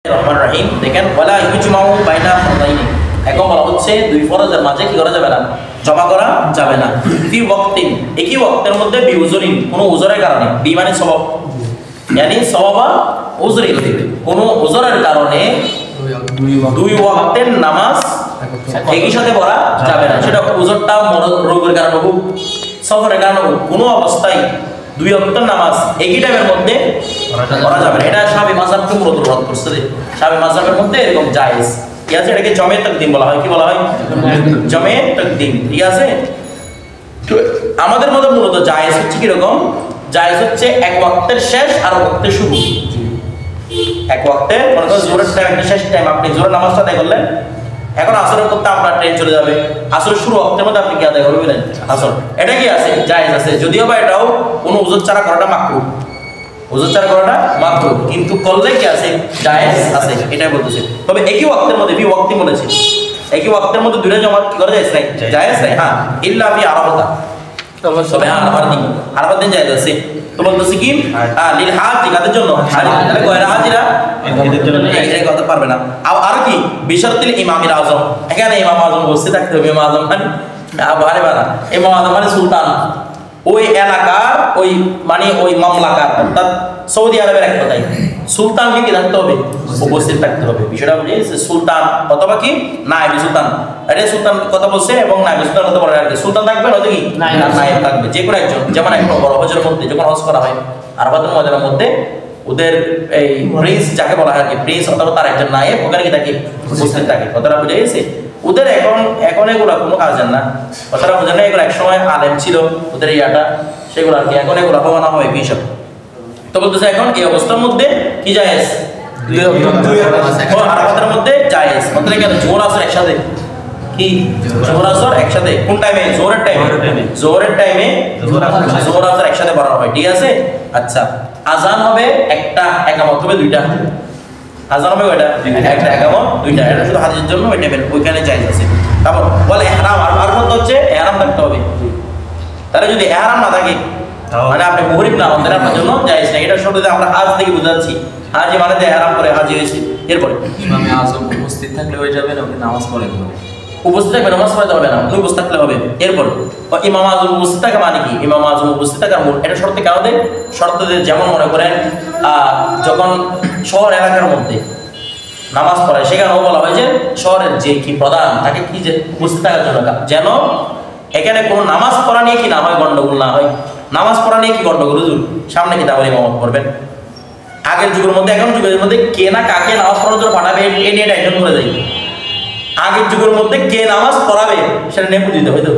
রহমান রহিম দেখেন ওয়ালা ইউজমাউ বাইনা ফরদাইনি এখন বলা হচ্ছে দুই ফরজের মাঝে কি করা যাবে না জমা করা যাবে না ফি ওয়াক্তিন একই ওয়াক্তের মধ্যে বিউজরিন কোনো উজরের কারণে বি মানে সওয়াব yani সওয়াবা উজরি কোনো উজরের কারণে দুই ওয়াক্তের নামাজ একই সাথে পড়া যাবে না সেটা উজরটা রোগের কারণে হোক সফরের কারণে হোক কোনো অবস্থায় দুই ওয়াক্তের নামাজ একই টাইমের মধ্যে পড়া যাবে না এটা শাফি মাযহাবকে মূলত রদ করছে শাফি মাযহাবের মধ্যে এরকম জায়েজ ঠিক আছে এটাকে জমে তাকদিম বলা হয় কি বলা হয় জমে তাকদিম ঠিক আছে তো আমাদের মধ্যে মূলত জায়েজ হচ্ছে কি রকম জায়েজ হচ্ছে এক ওয়াক্তের শেষ আর ওয়াক্তের শুরু এক ওয়াক্তের মনে করেন জোহরের টাইম একটা শেষ টাইম আপনি জোহরের নামাজটা আদায় করলেন এখন আসরের করতে আপনার ট্রেন চলে যাবে আসরের শুরু ওয়াক্তের মধ্যে আপনি কি আদায় করবেন আসর এটা কি আছে জায়েজ আছে যদিও বা এটাও কোনো উযর ছাড়া করাটা মাকরুহ উযর ছাড়া করাটা মাকরুহ কিন্তু করলে কি আছে জায়েজ আছে এটাই বলতেছে তবে একই ওয়াক্তের মধ্যে বি ওয়াক্তি বলেছে একই ওয়াক্তের মধ্যে দুইটা জমা কি করা যায় নাই জায়েজ নাই হ্যাঁ ইল্লা ফি আরাফা তবে আরাফার দিন জায়েজ আছে তো বলতেছি কি লিল হাজি কাদের জন্য গয়রা হাজিরা এদের জন্য এই কথা পারবে না আর কি বিশরতুল ইমামির আযম এখানে ইমাম আযম বসে থাকতে হবে ইমাম আযম মানে আরে বাবা ইমাম আযম মানে সুলতান ওই এলাকার ওই মানে ওই মামলাকার অর্থাৎ সৌদি আরবের এক কথাই সুলতানকে কি থাকতে হবে উপস্থিত থাকতে হবে বিষয়টা বুঝিয়েছে সুলতান অথবা কি নায়েব সুলতান এটা সুলতান কথা বলছে এবং নায়েব সুলতান কথা বলে আর কি সুলতান থাকবে নয়তো কি নায়েব থাকবে যে কোনো একজন যেমন একটা বড় হজের মধ্যে যখন হজ করা হয় আরাফাতের ময়দানের মধ্যে ওদের এই প্রিন্স যাকে বলা হয় আর কি প্রিন্স অথবা তার একজন নায়েব ওখানে কি থাকে উপস্থিত থাকে কথাটা বুঝে গেছে ওদের এখন এগুলো কোনো কাজের না কথাটা বোঝেন না এগুলো একসময় আলেম ছিল ওদের ইয়াটা সেগুলো আর কি এখন এগুলো হওয়া হয় বিষয় তো বলতেছে এখন এই অবস্থার মধ্যে কি জায়েজ আরাফাতের মধ্যে জায়েজ মানে কেন জোহর আসর একসাথে কি জোহর আসর একসাথে কোন টাইমে জোহরের টাইমে জোহর আসর একসাথে পড়া হয় ঠিক আছে আচ্ছা আযান হবে একটা একামত হবে দুইটা আযান হবে ওইটা একটা একামত দুইটা এটা শুধু হাদিসের জন্য ওই টাইমে ওইখানে জায়েজ আছে তারপর বলে ইহরাম আর মত হচ্ছে ইহরাম থাকতে হবে তাহলে যদি ইহরাম না থাকে মানে আপনি মুহরিম না হন তাহলে আপনার জন্য জায়েজ না এটা শুরুতে আমরা আজ থেকে বুঝাচ্ছি হাজি মানে ইহরাম করে হাজি হয়েছে এরপরে ইমামে আযম উপস্থিত থাকলে হয়ে যাবে না নামাজ পড়ে হবে উপস্থিত থাকবে নামাজ পড়তে হবে না উপস্থিত থাকলে হবে এরপর ইমাম আযম উপস্থিত থাকা মানে কি ইমাম আযম উপস্থিত থাকার মূল এটা শর্তে কেন দেয় শর্তে যেমন মনে করেন যখন শহর এলাকার মধ্যে নামাজ পড়ে সেখানেও বলা হয় যে শহরের যে কি প্রধান তাকে কি যে উপস্থিত থাকার জন্য যেন এখানে কোনো নামাজ পড়া নিয়ে কি না হয় গন্ডগোল না হয় নামাজ পড়া নিয়ে কি গন্ডগোল হুজুর সামনে কি তাহলে ইমামত করবেন আগের যুগের মধ্যে এখন যুগের মধ্যে কে না কাকে নামাজ পড়ার জন্য পাঠাবে এই নিয়ে টেনশন করে যায় আগের যুগের মধ্যে কে নামাজ পড়াবে সেটা নেপু দিতে হয়তো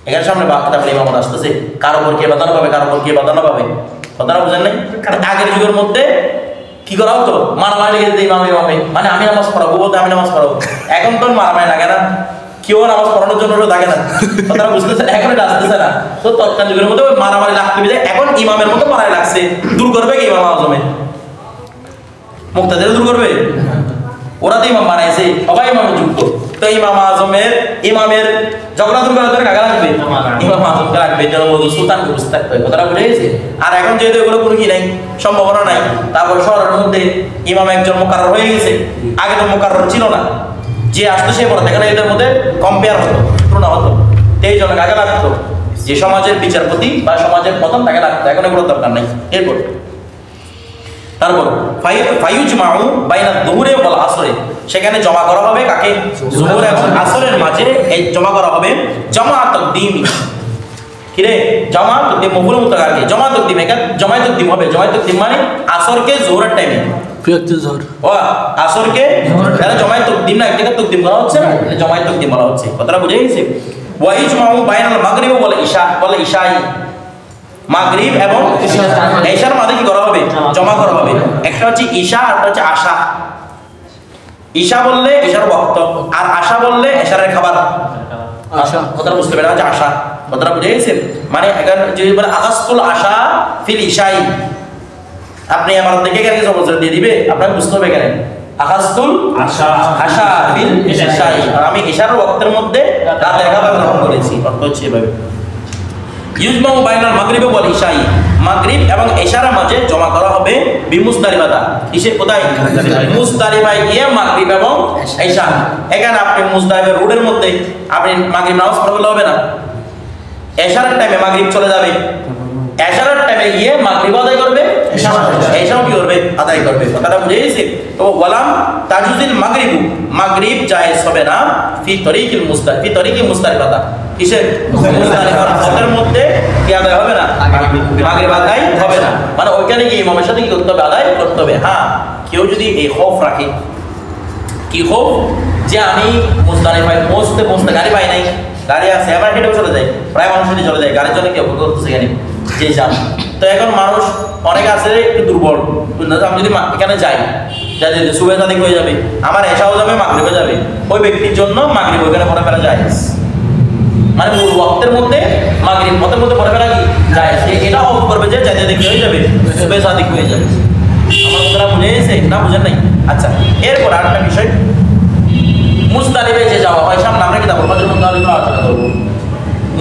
এখানে সামনে তারপরে ইমামত আসতেছে কার উপর কে বাধানো পাবে কার উপর কে বাধানো পাবে কথাটা বুঝেন নাই আগের যুগের মধ্যে কি করা হতো মারামারি লেগে যেত ইমামে মানে আমি নামাজ পড়াবো বলতে আমি নামাজ পড়াবো এখন তো মারামারি লাগে না কেউ নামাজ পড়ানোর জন্য থাকে না কথাটা বুঝতেছে এখন এটা আসতেছে না তো তৎকালীন যুগের মধ্যে মারামারি লাগতে যায় এখন ইমামের মতো মারাই লাগছে দূর করবে কি ইমাম আযমে মুক্তাদের দূর করবে ওরা তো ইমাম বানাইছে সবাই ইমামে যুক্ত তো ইমামের ঝগড়া দূর করার জন্য কাকে লাগবে ইমাম আযমকে লাগবে যেন সুলতানকে উপস্থিত থাকতে হয় কথাটা বুঝে গেছে আর এখন যেহেতু এগুলো কোনো কি নাই সম্ভাবনা নাই তারপর শহরের মধ্যে ইমাম একজন মুকাররর হয়ে গেছে আগে তো মুকাররর ছিল না যে আসতো সে পড়াতে এখানে এদের মধ্যে কম্পেয়ার হতো তুলনা হতো এই জন্য কাকে লাগতো যে সমাজের বিচারপতি বা সমাজের প্রধান তাকে লাগতো এখন এগুলো দরকার নাই এরপর তারপর ফায়ুজমাউ বাইনা যুহরি ওয়াল আসরে সেখানে জমা করা হবে কাকে যুহর এবং আসরের মাঝে এই জমা করা হবে জামাআত তাকদীম কি রে জামাআত তাকদীম মফুল মুতাকারকে জামাআত তাকদীম এখানে জামাআত তাকদীম হবে জামাআত তাকদীম মানে আসরকে যুহরের টাইমে ফিয়াত যুহর ও আসরকে তাহলে জামাআত তাকদীম না একটা তাকদীম করা হচ্ছে না জামাআত তাকদীম বলা হচ্ছে কথাটা বুঝে গেছে ওয়া ইজমাউ বাইনাল মাগরিব ওয়াল ইশাই মাগরিব এবং ইশার মধ্যে কি করা হবে জমা করা হবে একটা হচ্ছে ঈশা আর একটা হচ্ছে আশা ঈশা বললে ঈশার ওয়াক্ত আর আশা বললে ইশারের খাবার আশা কথা বুঝতে পারা যে আশা কথাটা বুঝে গেছেন মানে এখন যদি বলে আকাসতুল আশা ফিল ইশাই আপনি আমার দেখে গেলে সব দিয়ে দিবে আপনাকে বুঝতে হবে কেন আকাসতুল আশা ফিল ইশাই আর আমি ঈশার ওয়াক্তের মধ্যে রাতের খাবার গ্রহণ করেছি অর্থ হচ্ছে এভাবে ইউজমাউ বাইনাল মাগরিব ওয়াল ইশাই মাগরিব এবং এশার মাঝে জমা করা হবে বিমুজদালিফাতা। কিসে কোথায়? মুজদালিফায় গিয়ে মাগরিব এবং এশা। এখানে আপনি মুজদালিফা রোডের মধ্যে আপনি মাগরিব নামাজ পড়লে হবে না, এশারের টাইমে মাগরিব চলে যাবে, এশারের টাইমে গিয়ে মাগরিব আদায় করবে, এশাও কি করবে? আদায় করবে। কথাটা বুঝে গেছে? তো ওয়ালাম তাজুজিল মাগরিব, মাগরিব জায়েজ হবে না ফি তরিকিল মুজদালিফাতা। কিসের? মুজদালিফার পথের মধ্যে কি আদায় হবে না? মাগরিব আদায় হবে না, মানে ওইখানে গিয়ে ইমামের সাথে কি করতে হবে? আদায় করতে হবে। হ্যাঁ, কেউ যদি এই খৌফ রাখে, কি খৌফ? যে আমি মুজদালিফায় পৌঁছতে গাড়ি পাই নাই, গাড়ি আছে আবার হেঁটেও চলে যায়, প্রায় মানুষ হেঁটে চলে যায়, গাড়ির জন্য কেউ করতেছে এখানে যে যান। তো এখন মানুষ অনেক আছে একটু দুর্বল, আমি যদি এখানে যাই, যাতে সুবে তাদিক হয়ে যাবে, আমার এশাও যাবে, মাগরিব হয়ে যাবে, ওই ব্যক্তির জন্য মাগরিব ওইখানে পড়ে ফেলা যায়, মানে মূল ওয়াক্তের মধ্যে মাগরিব পথের মধ্যে পড়ে ফেলা কি যায়, এটা অফ করবে যে যাতে দেখতে হয়ে যাবে, সুবে তাদিক হয়ে যাবে। আমার কথাটা বুঝে গেছে না? বুঝেন নাই? আচ্ছা, এরপর আরেকটা বিষয়, মুজদালিফায় যে যাওয়া হয়, সামনে আমরা কিতাব আলোচনা করবো।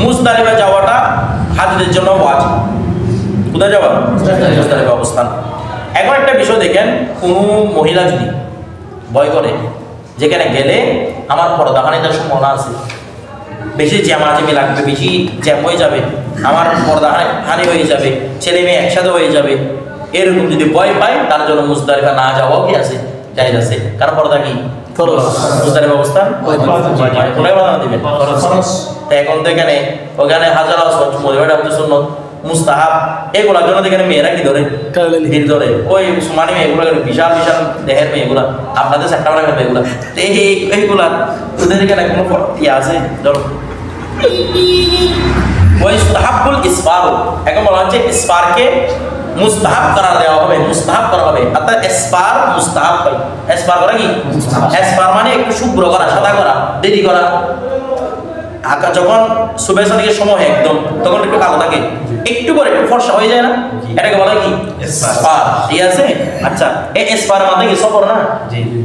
মুজদালিফায় যাওয়াটা হাজিদের জন্য ওয়াজিব। কোথায় যাওয়া? মুজদালিফা অবস্থান। এখন একটা বিষয় দেখেন, কোনো মহিলা যদি ভয় করে যেখানে গেলে আমার পর্দাহানিতার সম্ভাবনা আছে, বেশি জ্যামাজ্যামি লাগবে, বেশি জ্যাম হয়ে যাবে, আমার পর্দাহানি হয়ে যাবে, ছেলে মেয়ে একসাথে হয়ে যাবে, এরকম যদি ভয় পায় তার জন্য মুজদালিফা না যাওয়াও কি আছে? জায়েজ আছে। কারণ পর্দা কি? মুজদালিফা অবস্থান কোথায় বাধা দিবেন? এখন তো এখানে ওখানে হাজার মহিলাটা হচ্ছে সুন্নত, মুস্তাহাব, এগুলোর জন্য এখানে মেয়েরা কি ধরে? ভিড় ধরে। ওই মানে মেয়েগুলো বিশাল বিশাল দেহের মেয়েগুলা, আপনাদের একটা বেলা খাবে এগুলা, এইগুলা ওদের এখানে কোনো ইয়ে আছে? ধরো ওই মুস্তাহাবুল ইসফার, এখন বলা হচ্ছে ইসফারকে মুস্তাহাব করা দেওয়া হবে, মুস্তাহাব করা হবে, অর্থাৎ ইসফার মুস্তাহাব হয়। ইসফার করা কি? ইসফার মানে একটু শুভ্র করা, সাদা করা, দেরি করা। আঁকা যখন সুবে সাদিকের সময় একদম, তখন একটু কালো থাকে, একটু পরে একটু ফর্সা হয়ে যায় না, এটাকে বলা কি? ইসফার। ঠিক আছে? আচ্ছা, এই ইসফারের মাধ্যমে কি সফর না?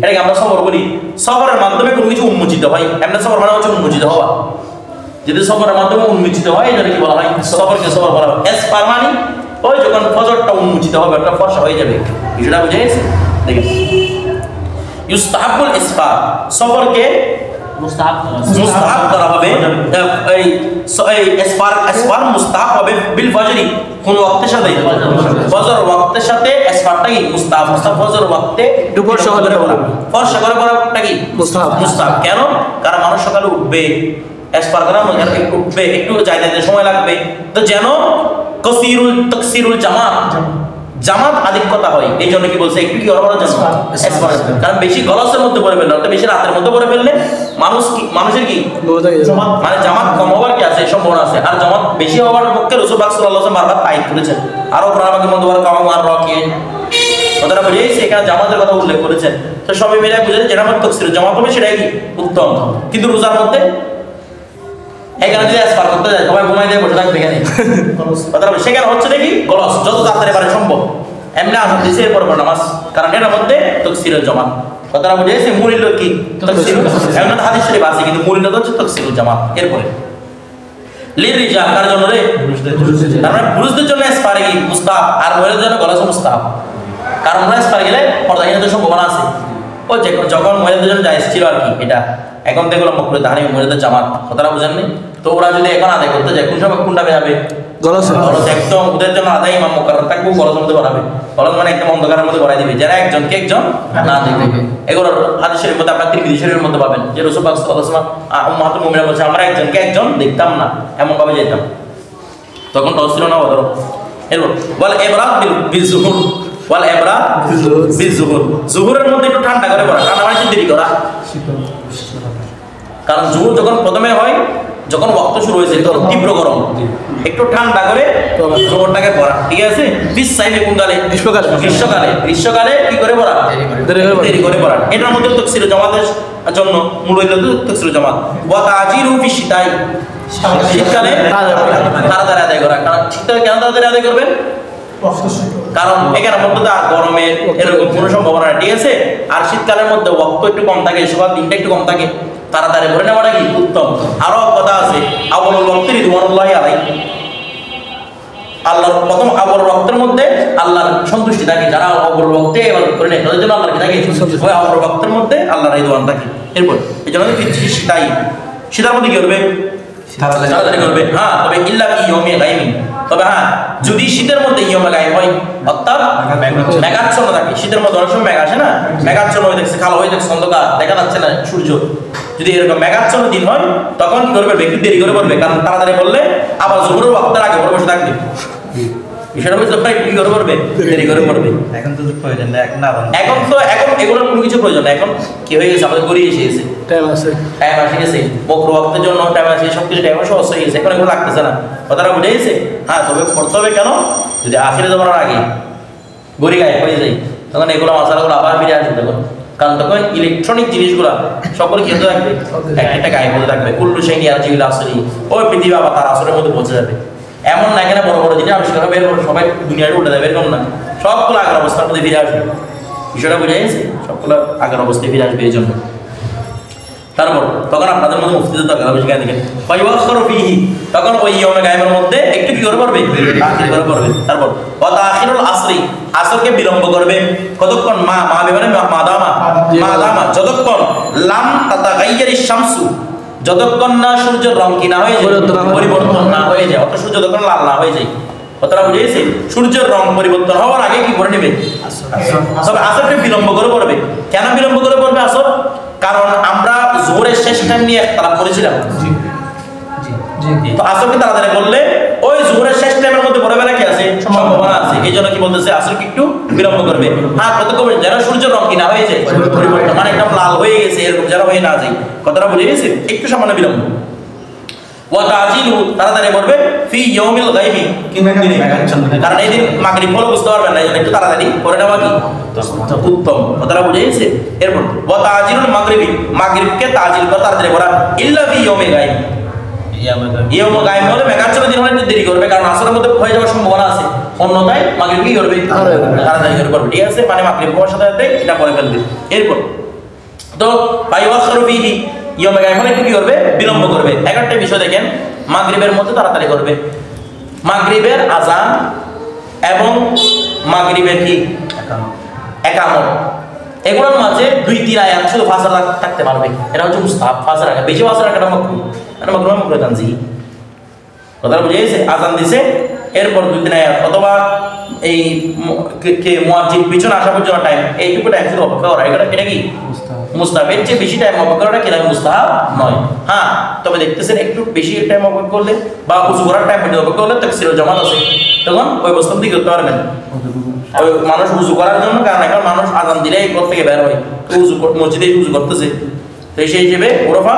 এটাকে আমরা সফর বলি। সফরের মাধ্যমে কোনো কিছু উন্মোচিত হয়, এমনি সফর মানে হচ্ছে উন্মোচিত হওয়া। যদি সফরের মাধ্যমে উন্মোচিত হয়, এটা কি বলা হয়? সফরকে সফর বলা হয়। ইসফার মানে ওই যখন ফজরটা উন্মোচিত হবে, একটা ফর্সা হয়ে যাবে, বিষয়টা বুঝে গেছে? দেখেন, ইউস্তাহাবুল ইসফার, সফরকে মুস্তাহাব করা হবে। এই ইসফার মুস্তাহাব হবে বিল ফজরি, কোন ওয়াক্তের সাথে? ফজর ওয়াক্তের সাথে ইসফারটা কি? মুস্তাহাব। ফজর ওয়াক্তে দুপুর সকালে পড়া, ফজর সকালে পড়াটা কি? মুস্তাহাব। কেন? কারণ মানুষ সকালে উঠবে, ইসফার করার মধ্যে একটু উঠবে, একটু যাইতে সময় লাগবে, তো যেন তকসিরুল জামাত আধিক্যতা হয়, এই জন্য কি বলছে? একটু কি কারণ বেশি গলসের মধ্যে পড়ে ফেললে, বেশি রাতের মধ্যে পড়ে ফেললে মানুষের কি মানে জামাত কম হওয়ার কি আছে? সম্ভাবনা আছে। আর জামাত বেশি হওয়ার পক্ষে রাসূল পাক সাল্লাল্লাহু আলাইহি ওয়াসাল্লাম বারবার তায়িদ করেছেন, আরো প্রাণাকে মধ্যে কথাটা বুঝে গেছে, এখানে জামাতের কথা উল্লেখ করেছেন। তো সবাই মিলে বুঝে যেটা আমার তকসির জামাত হবে সেটাই কি উত্তম। কিন্তু রোজার মধ্যে এখানে যদি ইসফার করতে যায়, সবাই ঘুমাই দিয়ে বসে থাকবে এখানে, কথাটা সেখানে হচ্ছে নাকি গলস, যত তাড়াতাড়ি পারে সম্ভব এমনি আসার দিচ্ছে এরপর নামাজ, কারণ এটার মধ্যে তকসিরুল জামাত। কথাটা বুঝে গেছে? মূল কি? তকসিরুল। এমন হাদিস শরীফ আছে, কিন্তু মূল হচ্ছে তকসিরুল জামাত। এরপরে লিরিজাল, কার জন্য রে? তারপরে পুরুষদের জন্য ইসফার কি মুস্তাহাব, আর মহিলাদের জন্য গলস মুস্তাহাব। কারণ ওরা ইসফার গেলে পর্দাহীনতার সম্ভাবনা আছে। ও যখন মহিলাদের জন্য জায়েজ ছিল আর কি এটা, এখন দেখলো মকরুহ তাহরিম মহিলাদের জামাত। কথাটা বুঝেননি? তো ওরা যদি এখন আদায় করতে যায়, কোন সময় কোনটা বেরাবে? গলস একদম ওদের জন্য আদায় ইমাম মুকাররর থাকবে, গলসের মধ্যে বাড়াবে। গলস মানে একদম অন্ধকারের মধ্যে বাড়াই দিবে, যারা একজনকে একজন না দেখবে। এগুলো হাদিস শরীফের মধ্যে আপনার তিরমিজি শরীফের মধ্যে পাবেন যে রাসূল পাক সাল্লাল্লাহু আলাইহি ওয়াসাল্লাম উম্মাহাতুল মুমিনিন বলছে, আমরা একজনকে একজন দেখতাম না, এমন ভাবে যেতাম। তখন তো ছিল না ধরো। এরপর বল ইবরাত বিল যুহুর, বল ইবরাত বিল যুহুর, যুহুরের মধ্যে একটু ঠান্ডা করে পড়া, ঠান্ডা মানে দেরি করা। কারণ জোহর যখন প্রথমে হয়, যখন ওয়াক্ত শুরু হয়েছে তখন তীব্র গরম, একটু ঠান্ডা করে জোহরটাকে পড়া। ঠিক আছে? বিসাইবে কোনকালে? গ্রীষ্মকালে কি করে পড়া? দেরি করে পড়া। এটার মধ্যে তকসির জামাতের জন্য মূল হইল তকসির জামাত। ওয়া তাজিরু ফি শিতাই, শীতকালে তাড়াতাড়ি আদায় করা। কারণ শীতকালে কেন তাড়াতাড়ি আদায় করবেন? কারণ এখানের মধ্যে তো আর গরমের এরকম কোনো সম্ভাবনা নেই। ঠিক আছে? আর শীতকালের মধ্যে ওয়াক্ত একটু কম থাকে, সকাল দিনটা একটু কম থাকে, তাড়াতাড়ি করে নেওয়াটা কি? উত্তম। আরো কথা আছে, আউয়ালুল ওয়াক্তি রিদওয়ানুল্লাহি আলাইহি, আল্লাহর প্রথম আবর রক্তের মধ্যে আল্লাহর সন্তুষ্টি থাকে, যারা অবর রক্তে এবার করে নেয় তাদের জন্য আল্লাহর কি থাকে, ওই আবর রক্তের মধ্যে আল্লাহর এই দোয়ান থাকে। এরপর এই জন্য শীতাই শীতার মধ্যে কি করবে, তাড়াতাড়ি করবে। হ্যাঁ, তবে ইল্লা কি ইয়মে গায়মিন, তবে হ্যাঁ যদি শীতের মধ্যে ইয়মে গায়ম হয়, অর্থাৎ মেঘাচ্ছন্ন থাকে, শীতের মধ্যে অনেক সময় মেঘ আসে না, মেঘাচ্ছন্ন হয়ে দেখছে, কালো হয়ে দেখছে, অন্ধকার দেখা যাচ্ছে না সূর্য, যদি এরকম মেঘাচ্ছন্ন দিন হয় তখন কি করবে, একটু দেরি করে পড়বে, কারণ তাড়াতাড়ি বললে আবার জোহরের ওয়াক্তের আগে পড়ে বসে থাকবে, বিষয়টা বুঝতে পারি, কি করে পড়বে, দেরি করে পড়বে। এখন তো প্রয়োজন না, এখন এগুলোর কোনো কিছু প্রয়োজন না, এখন কি হয়ে গেছে, আমাদের গড়িয়ে এসে গেছে, টাইম আসে গেছে, বক্র ওয়াক্তের জন্য টাইম আসে, সবকিছু টাইম সহজ হয়ে গেছে, এখন এগুলো লাগতেছে না, কথাটা বুঝে গেছে। হ্যাঁ, তবে করতে হবে কেন, যদি আখিরে জমানোর আগে গড়ি গায়ে হয়ে যায় তখন এগুলো মশালাগুলো আবার ফিরে আসবে, তখন কারণ তখন ইলেকট্রনিক জিনিসগুলো সকল কি হতে থাকবে, একটা গায়ে হতে থাকবে, কুল্লু শাইনি আর জিল আসরি, ওই পৃথিবী আবার তার আসরের মধ্যে পৌঁছে যাবে। এমন না এখানে বড় বড় জিনিস আবিষ্কার হবে, এরপর সবাই দুনিয়াটা উল্টে যাবে, এরকম না, সবগুলো আগের অবস্থার মধ্যে ফিরে আসবে, বিষয়টা বুঝে গেছে, সবগুলো আগের অবস্থায় ফিরে আসবে। এই জন্য তারপর তখন আপনাদের মধ্যে মুফতিদের দরকার হবে, সেখান থেকে তখন ওই ইয়মে গায়েবের মধ্যে একটু কি করে পড়বে, তাখির করে পড়বে। তারপর তাখিরুল আসরি, আসরকে বিলম্ব করবে কতক্ষণ, মা বেমানে মাদামা যতক্ষণ লাম তাতাগাইয়ারিশ শামসু, যতক্ষণ না সূর্যের রং কি না হয়ে যায়, পরিবর্তন না হয়ে যায়, অত সূর্য যতক্ষণ লাল না হয়ে যায়, কথাটা বুঝে গেছে, সূর্যের রং পরিবর্তন হওয়ার আগে কি করে নেবে, তবে আসরকে বিলম্ব করে পড়বে। কেন বিলম্ব করে পড়বে আসর, কারণ আমরা জোহরের শেষ টাইম নিয়ে একতলাপ করেছিলাম, তো আসরকে তাড়াতাড়ি করলে ওই জোহরের শেষ টাইমের মধ্যে পড়ে বেলা কি আছে, সম্ভাবনা আছে, এই জন্য কি বলতেছে আসরকে একটু বিলম্ব করবে। হ্যাঁ, কতক্ষণ যেন সূর্যের রং কি না হয়ে যায়, পরিবর্তন মানে একদম লাল হয়ে গেছে, এরকম যেন হয়ে না যায়, কথাটা বুঝে গেছে, একটু সামান্য বিলম্ব। ওয়া তাজিলু, তাড়াতাড়ি করবে, ফি ইয়াউমিল গায়বি, কারণ এই দিন মাগরিব বলে বুঝতে পারবেন না, একটু তাড়াতাড়ি করে নেওয়া কি উত্তম, কথাটা বুঝে গেছে। এরপর ওয়া তাজিলুল মাগরিবি, মাগরিবকে তাজিল করা, তাড়াতাড়ি করা, ইল্লা ফি ইয়াউমিল গায়বি, ইয়াউমুল গায়ব হলে মেঘাচ্ছন্ন দিন হলে একটু দেরি করবে, কারণ আসরের মধ্যে হয়ে যাওয়ার সম্ভাবনা আছে, অন্যথায় মাগরিব কি করবে, তাড়াতাড়ি করে করবে, ঠিক আছে, মানে মাগরিব হওয়ার সাথে সাথে এটা করে ফেলবে। এরপর তো ফায়ুআখিরু ফিহি, ইয়মে গায়ব হলে একটু কি করবে, বিলম্ব করবে। একটা বিষয় দেখেন, মাগরিবের মধ্যে তাড়াতাড়ি করবে, মাগরিবের আজান এবং মাগরিবের কি একামত, এগুলোর মাঝে 2-3 আয়াত শুধু ফাসার থাকতে পারবে, এটা হচ্ছে মুস্তাহাব, ফাসার আগে বেশি ফাসার আগে মাকরুহ, এটা মাকরুহ তানজিহি, কথা বুঝে গেছে। আজান দিছে, এরপর 2-3 আয়াত, অথবা এই মুয়াজ্জিন পিছনে আসা পর্যন্ত টাইম, এইটুকু টাইম শুধু অপেক্ষা করা, এটা কি মুস্তাহাব, এর চেয়ে বেশি টাইম অপেক্ষা করাটা কিনা মুস্তাহাব নয়। হ্যাঁ, তবে দেখতেছেন একটু বেশি টাইম অপেক্ষা করলে বা উজু করার টাইম পর্যন্ত অপেক্ষা করলে তাকসিরুল জামাত আছে, তখন ওই অবস্থা দিয়ে করতে পারবেন, ওই মানুষ উজু করার জন্য, কারণ এখন মানুষ আজান দিলেই ঘর থেকে বের হয়, তো উজু মসজিদে উজু করতেছে, তো সেই হিসেবে ওরফা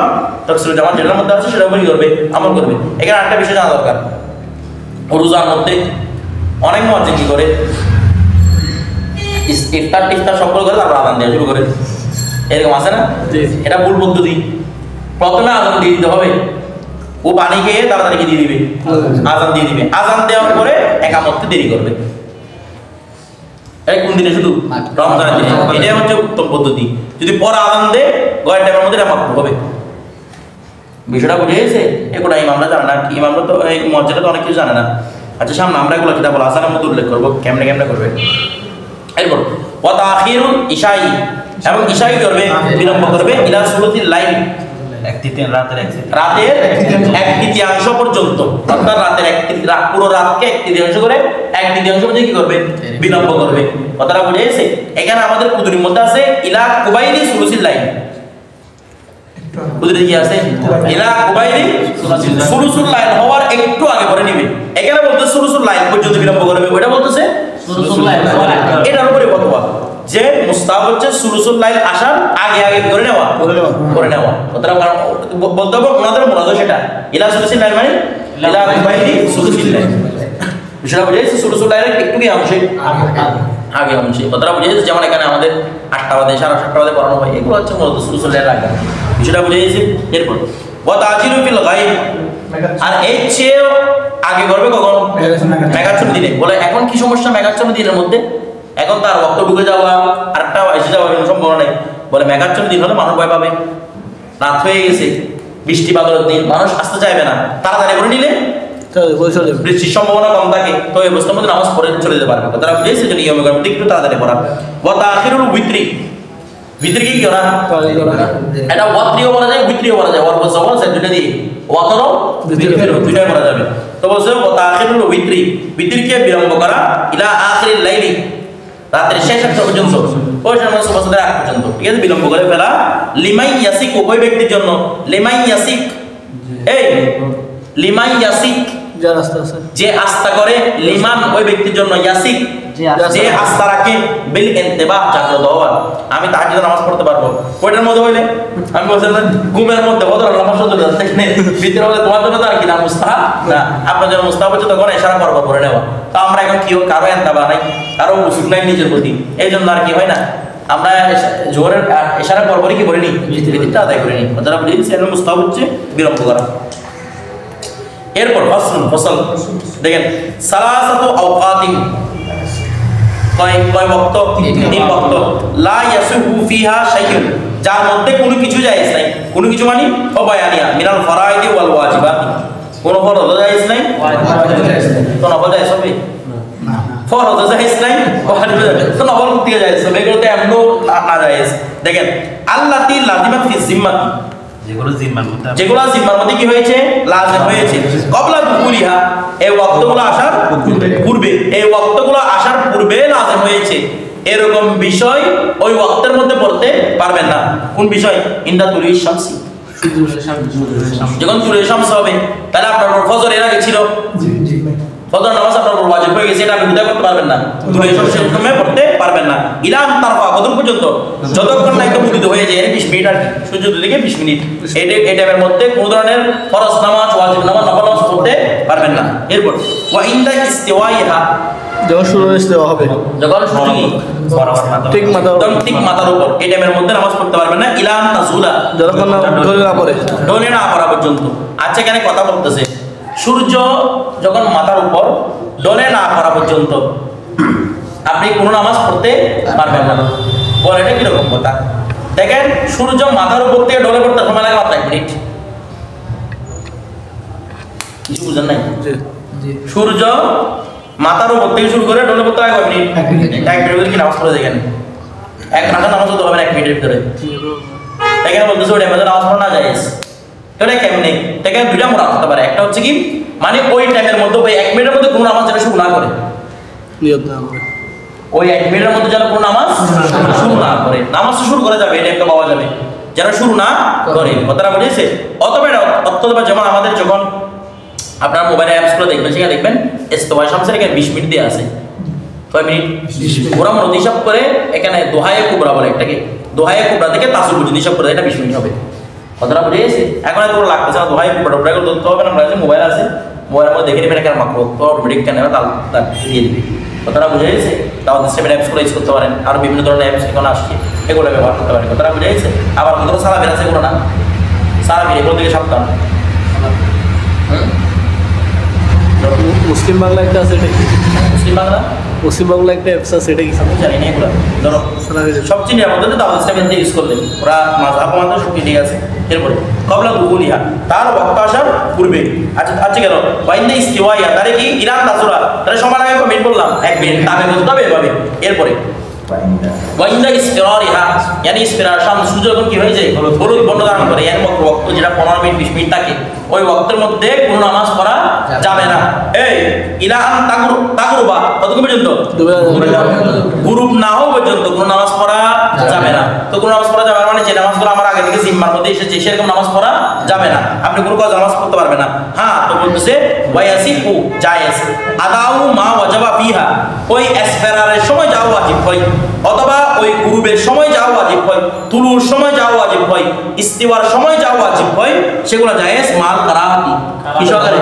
তাকসিরুল জামাত যেটার মধ্যে আছে সেটা উপরই করবে, আমল করবে। এখানে একটা বিষয় জানা দরকার, রোজার মধ্যে অনেক মুয়াজ্জিন কি করে, ইফতার সকল করে তারপর আজান দেওয়া শুরু করে, এরকম আছে না, এটা ভুল পদ্ধতি। প্রথমে আজান দিয়ে দিতে হবে, ও পানি খেয়ে তাড়াতাড়ি দিয়ে দিবে, আজান দিয়ে দিবে, আজান দেওয়ার পরে একামতকে দেরি করবে, এই কোন দিনে, শুধু রমজানের দিনে, এটাই হচ্ছে উত্তম পদ্ধতি। যদি পরে আজান দেয় গয়ের টাইমের মধ্যে এটা মাকরুহ হবে, বিষয়টা বুঝে গেছে। এগুলো ইমামরা জানে না, ইমামরা তো এই মসজিদে তো অনেক কিছু জানে না। আচ্ছা, সামনে আমরা এগুলো কিতাবুল আসানের মধ্যে উল্লেখ করবো কেমনে করবে। এরপর ওয়া তাখিরুল ইশাই, এবং ইশাই করবে, বিলম্ব করবে, ইলা সুলুতিল লাইল, রাতের 1/3 পর্যন্ত, অর্থাৎ রাতের পুরো রাতকে 1/3 করে 1/3 পর্যন্ত কি করবে, বিলম্ব করবে, কথাটা বুঝে গেছে। এখানে আমাদের কুদুরির মধ্যে আছে ইলা কুবাইলি সুলুসিল লাইল, কুদুরি কি আছে, ইলা কুবাইলি সুলুসুল লাইল হওয়ার একটু আগে পরে নিবে, এখানে বলতে সুলুসুল লাইল পর্যন্ত বিলম্ব করবে, ওটা বলতেছে সুলুসুল লাইল, এটার উপরে ফতোয়া যে মুস্তাহাব হচ্ছে সুলুসুল লাইল আসার আগে করে নেওয়া, কথাটা বলতে হবে ওনাদের মুরাদ সেটা, ইলা সুলুসুল লাইল মানে ইলা কুবাইলি সুলুসুল লাইল, বিষয়টা বুঝে গেছে। সুলুসুল লাইলের একটু কি অংশে আগে অংশে, কথাটা বুঝে গেছে। যেমন এখানে আমাদের 8টা বাজে 7:30 বাজে পড়ানো হয়, এগুলো হচ্ছে মূলত সুলুসুল লাইলের আগে, বিষয়টা বুঝে গেছে। এরপর ওয়া তাজিলু ফিল গায়ব, আর এর চেয়েও আগে করবে কখন, মেঘাচ্ছন্ন দিনে। বলে এখন কি সমস্যা মেঘাচ্ছন্ন দিনের মধ্যে, এখন তার রক্ত ঢুকে যাওয়া আরেকটা এসে যাওয়া কোনো সম্ভাবনা নেই। বলে মেঘাচ্ছন্ন দিন হলে মানুষ ভয় পাবে, রাত হয়ে গেছে, বৃষ্টি বাদলের দিন, মানুষ আসতে চাইবে না, তাড়াতাড়ি করে নিলে বৃষ্টির সম্ভাবনা কম থাকে তো এই অবস্থার মধ্যে নামাজ পড়ে চলে যেতে পারবে তারা বুঝেছে যে নিয়মের মধ্যে একটু তাড়াতাড়ি পড়া ওয়া তাখিরুল উইত্রি ভিতরে কি করা এটা ওয়াত্রিও বলা যায় উইত্রিও বলা যায় ওয়ার বসা বলা যায় দুটো দিয়ে ওয়াতরও ভিতরে দুটোই বলা যাবে তো বলছে ওয়া তাখিরুল উইত্রি ভিতরকে বিলম্ব করা ইলা আখিরিল লাইলি রাতের শেষ একটা পর্যন্ত ওই সময় সুবহানাল্লাহ আগ পর্যন্ত ঠিক আছে বিলম্ব করে ফেলা লিমাই ইয়াসিক ওই ব্যক্তির জন্য লিমাই ইয়াসিক এই লিমাই ইয়াসিক যে আস্থা করে লিমান ওই ব্যক্তির জন্য ইয়াসিক যে আস্থা রাখে বিল ইন্তিবাহ জাগ্রত হওয়া আমি তাহাজ্জুদ নামাজ পড়তে পারবো ওইটার মধ্যে হইলে আমি বলছিলাম ঘুমের মধ্যে বদর নামাজ পড়তে দেখেন ভিতরে হলে তোমার জন্য তো আর কি না মুস্তাহাব না আপনার জন্য মুস্তাহাব হচ্ছে তখন ইশারা করবো করে নেওয়া তো আমরা এখন কি কারো ইন্তিবাহ নাই কারো উসুক নাই নিজের প্রতি এই জন্য আর কি হয় না আমরা জোরের ইশারা পরপরই কি বলে নি ভিতরটা আদায় করে নি যারা বলি সেটা মুস্তাহাব হচ্ছে বিলম্ব করা এরপর ফসল দেখেন সালাসাতু আওকাতিন কয় ওয়াক্ত তিন ওয়াক্ত লা ইয়াসুহু ফিহা শাইউন যার মধ্যে কোনো কিছু জায়েজ নাই কোনো কিছু মানে অবায়ানিয়া মিনাল ফরাইদি ওয়াল ওয়াজিবাত কোন ফরজ জায়েজ নাই তো নফল জায়েজ হবে না ফরজ জায়েজ নাই ওয়াজিব তো নফল থেকে জায়েজ হবে এগুলোতে এমনও না জায়েজ দেখেন আল্লাতি লাজিমাত ফি জিম্মাতি যেগুলো জিম্মার মধ্যে কি হয়েছে লাজিম হয়েছে কবলা দুকুলিহা এই ওয়াক্তগুলো আসার পূর্বে লাজিম হয়েছে এরকম বিষয় ওই ওয়াক্তের মধ্যে পড়তে পারবেন না কোন বিষয় ইনদা তুলিশ শামসি যখন তুলিশ শামস হবে তাহলে আপনার ফজর এর আগে ছিল ফজর নামাজ আপনার উপর ওয়াজিব হয়ে গেছে এটা আপনি উদয় করতে পারবেন না তুলিশ শামসের সময় পড়তে পারবেন না ইলাম তারফা কত পর্যন্ত যতক্ষণ না একদম উদিত হয়ে যায় 20 মিনিট আর কি সূর্য উদয় থেকে 20 মিনিট এই টাইমের মধ্যে কোন ধরনের ফরজ নামাজ ওয়াজিব নামাজ নফল নামাজ পড়তে পারবেন না এরপর ওয়া ইনদা ইস্তিওয়াইহা যখন সূর্য ইস্তিওয়া হবে যখন সূর্য ঠিক মাথার উপর এই টাইমের মধ্যে নামাজ পড়তে পারবেন না ইলাম তাজুলা যতক্ষণ ঢলে না পড়া পর্যন্ত আচ্ছা এখানে কথা বলতেছে সূর্য যখন মাথার উপর ঢলে না পড়া পর্যন্ত আপনি কোনো নামাজ পড়তে পারবেন না বল এটা কিরকম কথা দেখেন সূর্য মাথার উপর থেকে ঢলে পড়তে সময় লাগে মাত্র 1 মিনিট কিছু বুঝেন নাই সূর্য মাথার উপর থেকে শুরু করে ঢলে পড়তে লাগে 1 মিনিট 1 মিনিট কি নামাজ পড়ে দেখেন এক রাকাত নামাজ পড়তে হবে 1 মিনিটের ভিতরে এখানে বলতেছে ওটা আমাদের নামাজ পড়া না জায়েজ এটা কেমনে এটা দুইটা মোড়া হতে পারে একটা হচ্ছে কি মানে ওই টাইমের মধ্যে ওই 1 মিনিটের মধ্যে কোনো নামাজ যেন শুরু না করে নিয়ত না করে ওই 1 মিনিটের মধ্যে যেন কোনো নামাজ শুরু না করে নামাজ শুরু করা যাবে এটা একটা পাওয়া যাবে যেন শুরু না করে কথাটা বুঝেছে অথবা অথবা যেমন আমাদের যখন আপনার মোবাইলে অ্যাপসগুলো দেখবেন সেখানে দেখবেন ইস্তিওয়া শামসের এখানে 20 মিনিট দেওয়া আছে কয় মিনিট ওরা মনে হিসাব করে এখানে দোহায়ে কুবরা বলে একটাকে দোহায়ে কুবরা থেকে তাসুর পর্যন্ত হিসাব করে এটা 20 মিনিট হবে কথাটা বুঝেছে এখন এত লাগতেছে না দোহায়ে কুবরা ওটা করে ধরতে হবে না আমরা যে মোবাইল আছে মোবাইলের মধ্যে দেখে নেবেন এখানে মাত্র তো অটোমেটিক ক্যামেরা তাল দিয়ে দিবে কথাটা বুঝে গেছে তাও সিস্টেমের অ্যাপসগুলো ইউজ করতে পারেন আর বিভিন্ন ধরনের অ্যাপস এখন আসছে এগুলো ব্যবহার করতে পারেন কথাটা বুঝে গেছে আবার কত সারা বের আছে এগুলো না সারা বের এগুলো থেকে সাবধান মুসলিম বাংলা একটা আছে এটা কি মুসলিম বাংলা একটা অ্যাপস আছে এটা কি আমি জানি না এগুলো ধরো সবচেয়ে নিরাপদ তো দাওয়াত সিস্টেম দিয়ে ইউজ করলেন ওরা মাযহাব আমাদের সব ঠিক আছে এরপরে কবলা দুগুলিহা তার ওয়াক্ত আসার পূর্বে আচ্ছা গেল বাইন্দা ইস্তিওয়াইয়া তারে কি ইরান তাসুরা তারে সময় লাগে মিনিট বললাম 1 মিনিট তাকে বলতে হবে এভাবে এরপরে ওয়াইন্দা ইসফিরারিহা يعني ইসফিরার শামস সূর্য যখন কি হয়ে যায় হলুদ বর্ণ ধারণ করে এর মধ্যে ওয়াক্ত যেটা 15 মিনিট 20 মিনিট থাকে ওই ওয়াক্তের মধ্যে কোনো নামাজ পড়া যাবে না এই ইলাহান তাকরুবা কতক্ষণ পর্যন্ত গ্রুপ না হওয়া পর্যন্ত কোনো নামাজ পড়া যাবে না তো কোনো নামাজ পড়া যাবে না মানে যে নামাজগুলো আমার আগে থেকে জিম্মার মধ্যে এসেছে সেরকম নামাজ পড়া যাবে না আপনি কোনো কাজ নামাজ পড়তে পারবেন না হ্যাঁ তো বলতেছে ওয়ায়াসিফু জায়েজ আদাউ মা ওয়াজাবা ফিহা ওই ইসফিরারের সময় যাওয়া ওয়াজিব হয় অথবা ওই গ্রুপের সময় যাওয়া ওয়াজিব হয় তুলুর সময় যাওয়া ওয়াজিব হয় ইস্তিওয়ার সময় যাওয়া ওয়াজিব হয় সেগুলো জায়েজ মাল কারাহাতি কি সহকারে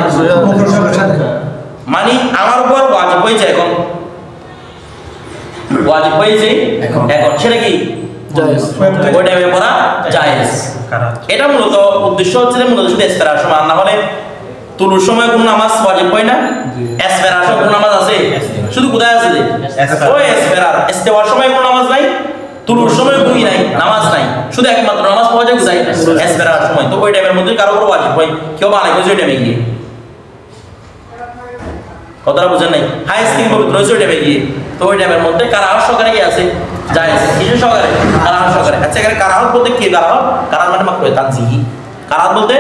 মানে আমার উপর ওয়াজিব হয়েছে এখন ওয়াজিব হয়েছে এখন সেটা কি জায়েজ ওই টাইমে পড়া জায়েজ এটা মূলত উদ্দেশ্য হচ্ছে যে মূলত শুধু ইসফিরার সময় না হলে তুলুর সময় কোনো নামাজ ওয়াজিব হয় না ইসফিরার সময় কোনো নামাজ আছে শুধু কোথায় আছে যে ওই ইস্তিওয়ার সময় কোনো নামাজ নাই তুলুর সময় কোনো নাই নামাজ নাই শুধু একমাত্র নামাজ পড়া যায় কোথায় ইসফিরার সময় তো ওই টাইমের মধ্যে কারো উপর ওয়াজিব হয় কেউ বানাই ওই টাইমে গিয়ে কথাটা বুঝেন নাই হাইস্ট থেকে পবিত্র হয়েছে ওই টাইমে গিয়ে তো ওই টাইমের মধ্যে কারাহ সহকারে কি আছে জায়েজ কিসের সহকারে কারাহ সহকারে আচ্ছা এখানে কারাহ বলতে কি কারাহ কারাহ মানে মাকরুহ তানজিহি কারাহ বলতে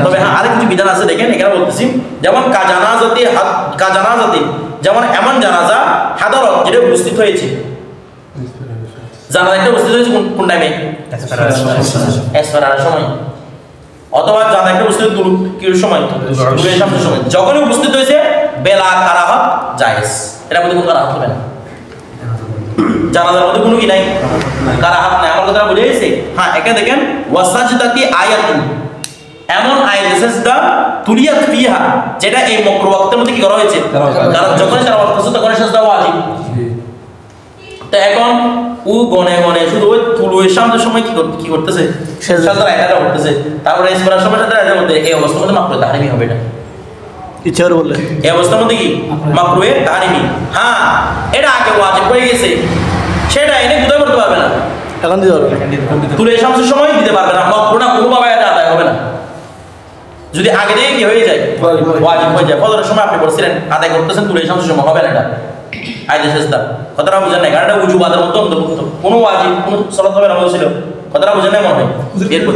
তবে হ্যাঁ আরেক কিছু বিধান আছে দেখেন এখানে বলতেছি যেমন কাজানাজাতি যেমন এমন জানাজা হাদারত যেটা উপস্থিত হয়েছে জানাজা একটা উপস্থিত হয়েছে কোন টাইমে এসফারার সময় অথবা জানা একটা উপস্থিত কির সময় দুরের সামনের সময় যখনই উপস্থিত হয়েছে বেলা কারাহত জায়েজ এটা মধ্যে কোনো কারাহত হবে না জানাজার মধ্যে কোনো কি নাই কারাহত নাই আমার কথা বুঝে গেছে হ্যাঁ এখানে দেখেন ওয়াসাজদাতি আয়াতুন এমন আয়াত সাজদা তুলিয়াত ফিহা যেটা এই মাকরুহ ওয়াক্তের মধ্যে কি করা হয়েছে কারণ যখন তারা ওয়াক্ত আছে তখন সাজদা ওয়াজিব তো এখন ও গনে গনে শুধু ওই তুলুয়ের সামনের সময় কি করতেছে সাজদা এটা করতেছে তারপরে ইসফারার সময় সাজদা এটা করতে এই অবস্থার মধ্যে মাকরুহ তাহরিমি হবে এটা ইচ্ছা করে বললে এই অবস্থার মধ্যে কি মাকরুহ তাহরিমি হ্যাঁ এটা আগে ওয়াজিব হয়ে গেছে সেটা এনে কোথায় করতে পারবে না এখন দিতে পারবে তুলে সামনের সময় দিতে পারবে না মাকরুহ না কোনো ভাবে এটা আদায় হবে না যদি আগে থেকে কি হয়ে যায় ওয়াজিব হয়ে যায় ফজরের সময় আপনি বলছিলেন আদায় করতেছেন তুলে সামনের সময় হবে না এটা আয়াত সাজদা কথাটা বুঝেন না কারণ এটা উজুবাদের মধ্যে অন্তর্ভুক্ত কোনো ওয়াজিব কোনো সালাত হবে না বলছিল কথাটা বুঝেন না মনে হয় এরপর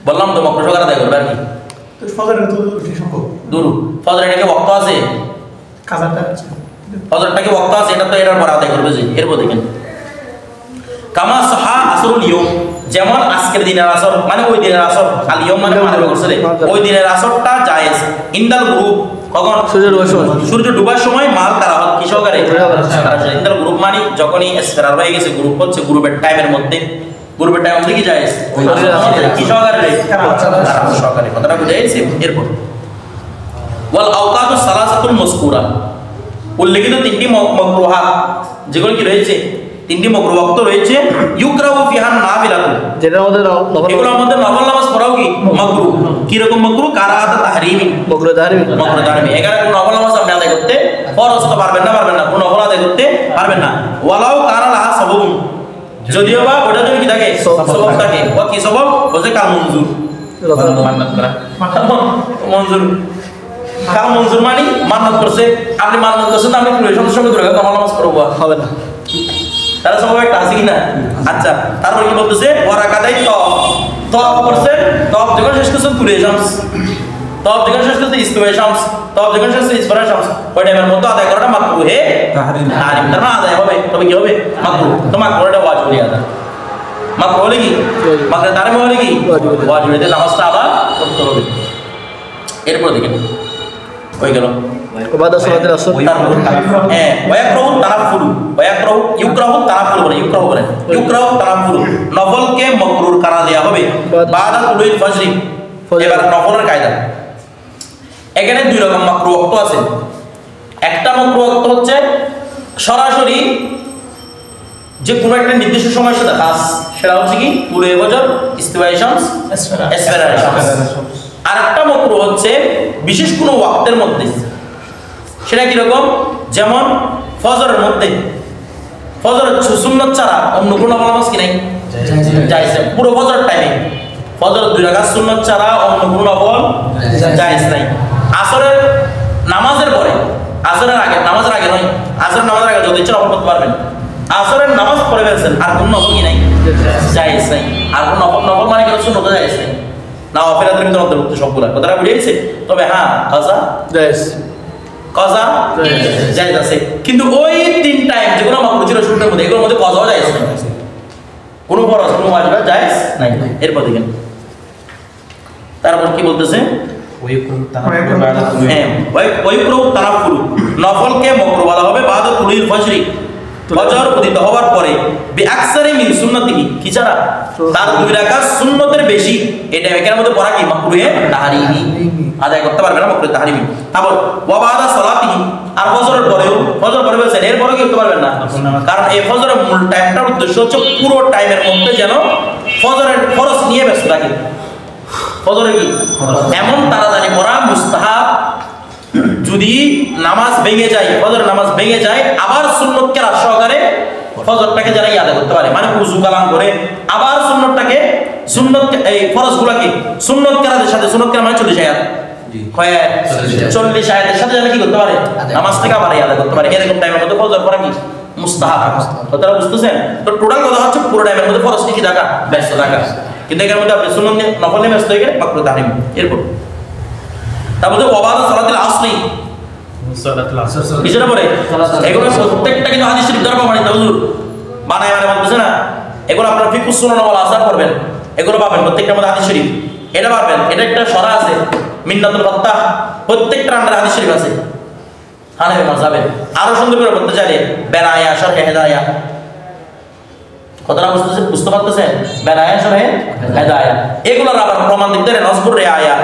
বললাম তো মাকরুহ সহকারে আদায় করবে আর কি দুরু ফজর এটাকে ওয়াক্ত আছে ফজরটাকে ওয়াক্ত আছে এটা তো এটার পর আদায় করবে যে এরপর দেখেন কামা সাহা আসরুল ইয়ুম যেমন আজকের দিনের আসর মানে ওই দিনের আসর আল ইয়ুম মানে মাগরিব করছে ওই দিনের আসরটা জায়েজ ইনদাল গ্রুপ কখন সূর্য ডুবার সময় মাল কারাহত কি সহকারে ইনদাল গ্রুপ মানে যখনই ইসফারার হয়ে গেছে গ্রুপ হচ্ছে গ্রুপের টাইমের মধ্যে গ্রুপের টাইম মধ্যে কি জায়েজ কি সহকারে কারাহত সহকারে কথাটা বুঝে গেছে এরপর ওয়াল আওকাতু সালাসাতুল মাযকুরা উল্লেখিত তিনটি মাকরুহাত যেগুলো কি রয়েছে তিনটি মাকরুহ ওয়াক্ত রয়েছে ইউকরাহু ফিহা নাফিলাতু যেটার মধ্যে এগুলোর মধ্যে নফল নামাজ পড়াও কি মাকরুহ কি রকম মাকরুহ কারাহাত তাহরিমি মাকরুহ তাহরিমি এখানে কোন নফল নামাজ আপনি আদায় করতে ফরজ তো পারবেন না কোন নফল আদায় করতে পারবেন না ওয়ালাউ কারা লাহা সাবাবুন যদিও বা ওটা যদি কি থাকে সবব থাকে ও কি সবব বলতে কাল মঞ্জুর মান্নাত করা মঞ্জুর কাল মঞ্জুর মানে মান্নাত করছে আপনি মান্নাত করছেন আপনি প্রয়োজনের সঙ্গে ধরে নফল নামাজ পড়বো হবে না তারা সবাই একটা আছে কিনা আচ্ছা তারপর কি বলতেছে ওয়ারাকাদাই তফ করছেন তফ যখন শেষ করছেন তুলে শামস তফ যখন শেষ করছেন ইস্তুয়া শামস তফ যখন শেষ করছেন ইসফারা শামস ওই টাইমের মধ্যে আদায় করাটা মাকরুহে তাহরিম তার না আদায় হবে তবে কি হবে মাকরুহ তো মাকরুহটা ওয়াজিব আদায় মাকরুহ হলে কি মাকরুহ তাহরিম হলে কি ওয়াজিব এতে নামাজটা আবার করতে হবে এরপর দেখেন হয়ে গেল বাদা সালাতের আসর হ্যাঁ ওয়াকরাহু তানাফুলু ইউকরাহু তানাফুলু বলে ইউকরাহু তানাফুলু নফলকে মাকরুহ করা দেয়া হবে বাদা তুলুল ফজরি এবার নফলের কায়দা এখানে দুই রকম মাকরুহ ওয়াক্ত আছে একটা মাকরুহ ওয়াক্ত হচ্ছে সরাসরি যে কোনো একটা নির্দিষ্ট সময়ের সাথে খাস সেটা হচ্ছে কি তুলুল ফজর ইস্তিওয়া শামস ইসফারা শামস আরেকটা মাকরুহ হচ্ছে বিশেষ কোনো ওয়াক্তের মধ্যে সেটা কিরকম যেমন ফজরের মধ্যে ফজরের সুন্নত ছাড়া অন্য কোনো নামাজ কি নাই জায়েজ পুরো ফজরের টাইমে ফজরের দুই রাকাত সুন্নত ছাড়া অন্য কোনো নফল জায়েজ নাই আসরের নামাজের পরে আসরের আগে নামাজের আগে নয় আসরের নামাজের আগে যত ইচ্ছা নফল করতে পারবেন আসরের নামাজ পড়ে ফেলছেন আর কোনো নফল কি নাই জায়েজ নাই আর কোনো নফল মানে কেন সুন্নত জায়েজ নাই না অফেরাতের ভিতরে অন্তর্ভুক্ত সবগুলা কথাটা বুঝে গেছে তবে হ্যাঁ কাজা জায়েজ কাজা জায়েজ আছে কিন্তু ওই তিন টাইম যেগুলো মাকরুহ ছিল শুরুর মধ্যে এগুলোর মধ্যে কাজাও জায়েজ নাই কোনো ফরজ কোনো ওয়াজিব জায়েজ নাই এরপর দেখেন তারপর কি বলতেছে ওয়াইকরাহু তানাফুলু নফলকে মাকরুহ বলা হবে বাদা তুলুল ফজরি ফজর উদিত হওয়ার পরে বিআকসারি মিন সুন্নতিহি কি ছাড়া তার দুই রাকাত সুন্নতের বেশি এটা এখানের মধ্যে পড়া কি মাকরুহে তাহরিমি আদায় করতে পারবে না মাকরুহে তাহরিমি তারপর ওয়া বাদা সালাতিহি আর ফজরের পরেও ফজর পরে বলছেন এরপরে কি করতে পারবেন না কারণ এই ফজরের মূল টাইমটার উদ্দেশ্য হচ্ছে পুরো টাইমের মধ্যে যেন ফজরের ফরজ নিয়ে ব্যস্ত থাকে ফজরে কি এমন তাড়াতাড়ি পড়া মুস্তাহাব যদি নামাজ ভেঙে যায় ফজর নামাজ ভেঙে যায় আবার সুন্নত কেরাত সহকারে ফজরটাকে যারা আদায় করতে পারে মানে উযু কালাম করে আবার সুন্নত এই ফরজগুলোকে সুন্নত কেরাতের সাথে সুন্নত কেরাত মানে 40 আয়াত হয় 40 আয়াতের সাথে যেন কি করতে পারে নামাজ থেকে আবার আদায় করতে পারে এরকম টাইমের মধ্যে ফরজ পড়া কি মুস্তাহাব কথাটা বুঝতেছেন তো টোটাল কথা হচ্ছে পুরো টাইমের মধ্যে ফরজ কি থাকা ব্যস্ত থাকা কিন্তু এর মধ্যে আপনি সুন্নাত নফল নিয়ে ব্যস্ত হয়ে গেলে মাকরুহ তাহরিম এরপর তারপরে ওয়াবাদা সালাতুল আসরি কিসের পরে এগুলো প্রত্যেকটা কিন্তু হাদিস শরীফ দ্বারা প্রমাণিত হুজুর বানায় মানে বলতেছে না এগুলো আপনারা ফিকহুস সুনান ওয়াল আসার করবেন এগুলো পাবেন প্রত্যেকটা মধ্যে হাদিস শরীফ এটা পাবেন এটা একটা সরা আছে মিন্নাতুল ফাত্তাহ প্রত্যেকটা আন্ডারে হাদিস শরীফ আছে হানাফি মাযহাবে আরো সুন্দর করে বলতে চাইলে বেনায়া শারহ হেদায়া কথাটা বুঝতে পারতেছেন বেনায়া শারহ হেদায়া এগুলোর আবার প্রমাণ দিতে নজবুর রিআয়া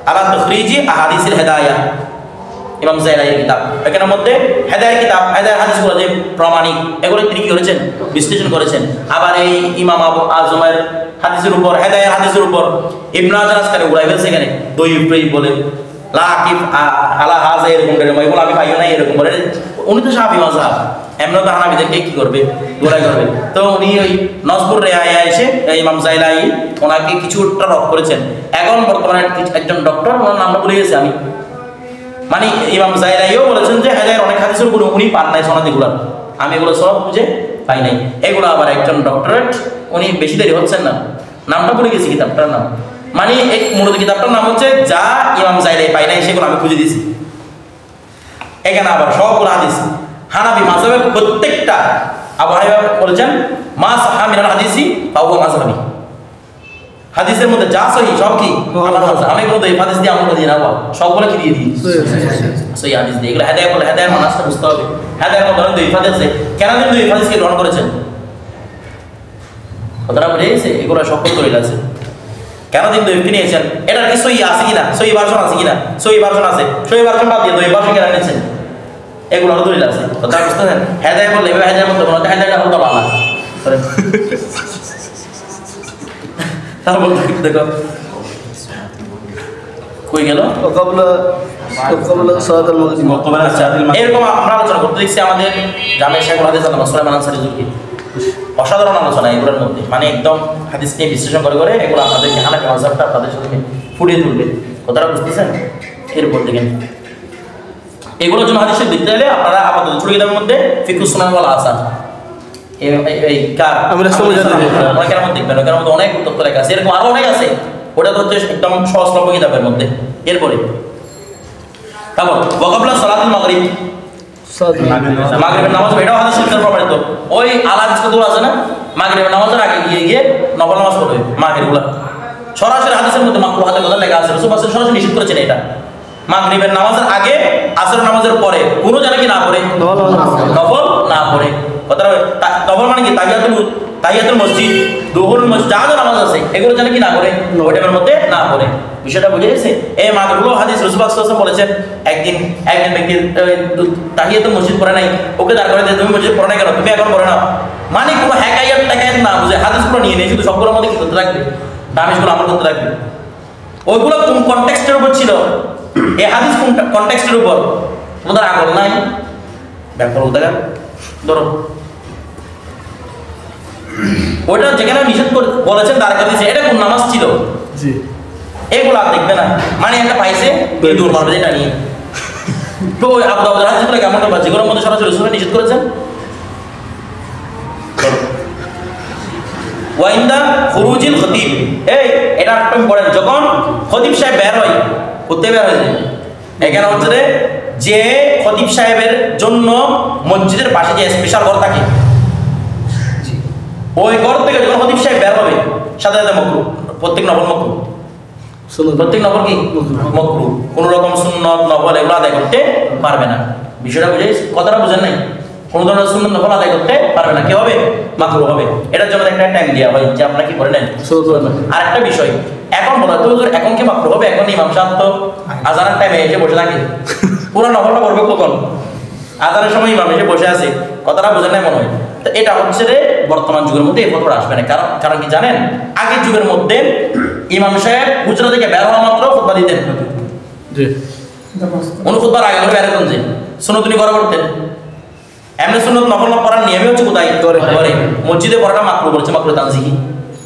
আলা তাখরিজি আহাদিসিল হেদায়া ইমাম জাইলাইয়ের কিতাব এখানের মধ্যে হেদায়ার কিতাব হেদায়ার হাদিসগুলো যে প্রমাণিক এগুলো তিনি কি করেছেন বিশ্লেষণ করেছেন আবার এই ইমাম আবু আজমের হাদিসের উপর হেদায়ার হাদিসের উপর ইবনে হাজার আসকারী উড়াই ফেলছে এখানে দয়ীফ বলে লাকিফ আলা হাযা এরকম করে এগুলো আমি পাইও না এরকম বলে উনি তো শাফি মাযহাব এমন তো হানাফিদেরকে কি করবে গোড়াই করবে তো উনি ওই নজবুর রিআয়া এসে ইমাম জাইলাই ওনাকে কিছুটা রদ করেছেন এখন বর্তমানে একজন ডক্টর ওনার নামটা ভুলে গেছি আমি মানে ইমাম জাইলাইও বলেছেন যে হেদায়ার অনেক হাদিসের উপর উনি পান নাই সনদগুলো আমি এগুলো সব বুঝে পাই নাই এগুলো আবার একজন ডক্টরেট উনি বেশি দেরি হচ্ছেন না নামটা ভুলে গেছি কিতাবটার নাম মানে এই মূলত কিতাবটার নাম হচ্ছে যা ইমাম জাইলাই পাই নাই সেগুলো আমি খুঁজে দিয়েছি এখানে আবার সবগুলো হাদিস হানাফি মাযহাবের প্রত্যেকটা আবু হানিফা বলেছেন মা সাহা মিনাল হাদিসি ফাহুয়া মাযহাবি হাদিসের মধ্যে যা সহি সব কি আমার মাযহাব আমি কোনো দৈব হাদিস দিয়ে আমল করি না সবগুলো কি দিয়ে দিই সহি হাদিস দিয়ে এগুলো হেদায়াত বলে হেদায়াত মানাসটা বুঝতে হবে হেদায়াত মধ্যে দৈব হাদিস আছে কেন দিন দৈব হাদিসকে গ্রহণ করেছেন কথাটা বুঝে গেছে এগুলো সকল দলিল আছে কেন দিন দৈব নিয়েছেন এটার কি সহি আছে কিনা সহি ভার্সন আছে কিনা সহি ভার্সন আছে সহি ভার্সন বাদ দিয়ে দৈব ভার্সন কেন নিয়েছেন এগুলো দলিল আছে কথা বুঝতেছেন হেদায়াত বলে এভাবে হেদায়াত মধ্যে কোনো হেদায়াত হলো বাবা তারপর দেখো কই গেল এরকম আমরা আলোচনা করতে দেখছি আমাদের জামে শেখুল হাদিস আল্লামা সুলাইমান আনসারী হুজুরকে অসাধারণ আলোচনা এগুলোর মধ্যে মানে একদম হাদিস নিয়ে বিশ্লেষণ করে করে এগুলো আপনাদেরকে হানাফি মাযহাবটা আপনাদের সাথে ফুটিয়ে তুলবে কথাটা বুঝতেছেন এরপর দেখেন এগুলোর জন্য হাদিসের দিতে হলে আপনারা আপাতত ছোট কিতাবের মধ্যে ফিকহুস সুনান ওয়াল আসার এই কার আমরা অনেকের মধ্যে দেখবেন ওখানের মধ্যে অনেক তথ্য লেখা আছে এরকম আরো অনেক আছে ওটা তো হচ্ছে একদম সহজলভ্য কিতাবের মধ্যে এরপরে তারপর ওয়াকাবলা সালাতুল মাগরিব মাগরিবের নামাজ এটাও হাদিস শরীফে প্রমাণিত ওই আলাদা দূর আছে না মাগরিবের নামাজের আগে গিয়ে নফল নামাজ পড়বে মাগরিবগুলো সরাসরি হাদিসের মধ্যে মাকরুহ হাতে কথা লেখা আছে রাসূল সাল্লাল্লাহু আলাইহি ওয়াসাল্লাম সরাসরি নিষেধ করেছেন এটা মাগরিবের নামাজের আগে আসর নামাজের পরে কোনো জানা কি না পড়ে নফল না পড়ে কথাটা নফল মানে কি তাহিয়াতুল মসজিদ দুহুরুল মসজিদ যা যা নামাজ আছে এগুলো জানা কি না করে ওই টাইমের মধ্যে না পড়ে বিষয়টা বুঝে গেছে এই মাগরিবগুলো হাদিস রাসূল সাল্লাল্লাহু আলাইহি ওয়াসাল্লাম বলেছেন একদিন ব্যক্তি তাহিয়াতুল মসজিদ পড়ে নাই ওকে দাঁড় করে দিয়ে তুমি মসজিদ পড়ে নাই কেন তুমি এখন পড়ে নাও মানে কোনো হেকায়াত টাকায়াত না বুঝে হাদিসগুলো নিয়ে নেই শুধু সবগুলোর মধ্যে কি করতে থাকবে দামিশগুলো আমল করতে থাকবে ওইগুলো কোন কনটেক্সটের উপর ছিল এই হাদিস কোন কনটেক্সটের উপর ওদের আগল নাই ব্যাপার বলতে গেল ধরো ওইটা যেখানে নিষেধ করে বলেছেন তার কাছে এটা কোন নামাজ ছিল জি এগুলো আর দেখবে না মানে একটা পাইছে দূর মারবে এটা নিয়ে তো ওই আবু দাউদের হাদিসগুলো কেমন করবে যেগুলোর মধ্যে সরাসরি রাসূল নিষেধ করেছেন ওয়াইন্দা খুরুজিল খতিব এই এটা একদম পড়েন যখন খতিব সাহেব বের হয় করতে বের হয়ে যায় এখানে হচ্ছে যে খতিব সাহেবের জন্য মসজিদের পাশে যে স্পেশাল ঘর থাকে ওই ঘর থেকে যখন খতিব সাহেব বের হবে সাথে সাথে মাকরুহ প্রত্যেক নফল মাকরুহ প্রত্যেক নফল কি মাকরুহ কোনো রকম সুন্নত নফল এগুলো আদায় করতে পারবে না বিষয়টা বুঝে কথাটা বুঝেন নাই কোনো ধরনের সুন্নত নফল আদায় করতে পারবে না কি হবে মাকরুহ হবে এটার জন্য একটা টাইম দেওয়া হয় যে আপনারা কি করে নেন আর একটা বিষয় এখন বলা তো এখন কি মাকরুহ হবে এখন ইমাম সাহেব তো আজানের টাইমে এসে বসে থাকে পুরো নফলটা পড়বে কখন আজানের সময় ইমাম এসে বসে আছে কথাটা বোঝেন নাই মনে হয় তো এটা হচ্ছে যে বর্তমান যুগের মধ্যে এই ফতোয়া আসবে না কারণ কি জানেন আগের যুগের মধ্যে ইমাম সাহেব হুজরা থেকে বের হওয়া মাত্র খুতবা দিতেন জি উনি খুতবার আগে করে বের করতেন সুন্নত উনি করা করতেন এমনি সুন্নত নফল পড়ার নিয়মই হচ্ছে কোথায় করে মসজিদে পড়াটা মাকরুহ বলছে মাকরুহ তানজিহি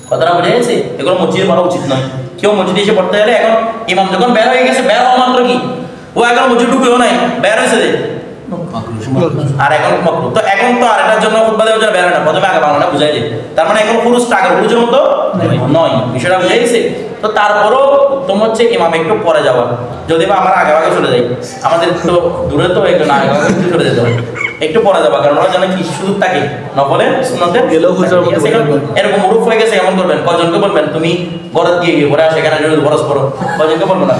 কথাটা বুঝে গেছে এগুলো মসজিদে পড়া উচিত নয় কেউ মসজিদে এসে পড়তে গেলে এখন ইমাম যখন বের হয়ে গেছে, বের হওয়া মাত্র কি ও এখন মসজিদ ঢুকেও নাই, বের হয়েছে যে আর এখন মাকরুহ। তো এখন তো আর এটার জন্য খুতবা দেওয়ার জন্য বের হয় না, প্রথমে আগে বাংলাটা বুঝাই দিই। তার মানে এখন পুরুষটা আগের পুরুষের মতো নয়, বিষয়টা বুঝাই গেছে। তো তারপরও উত্তম হচ্ছে ইমাম একটু পরে যাওয়া, যদি বা আমরা আগে আগে চলে যাই, আমাদের তো দূরে তো একটু না আগে আগে চলে যেতে হয়, একটু পরে যাবা, কারণ ওরা যেন কি সুযোগ থাকে নফলে সুন্নতের গেলেও হুজুর মতো এরকম মুরুফ হয়ে গেছে এমন করবেন, কজনকে বলবেন তুমি ঘরে গিয়ে ঘরে সেখানে বরস পড়ো, কজনকে বলবো না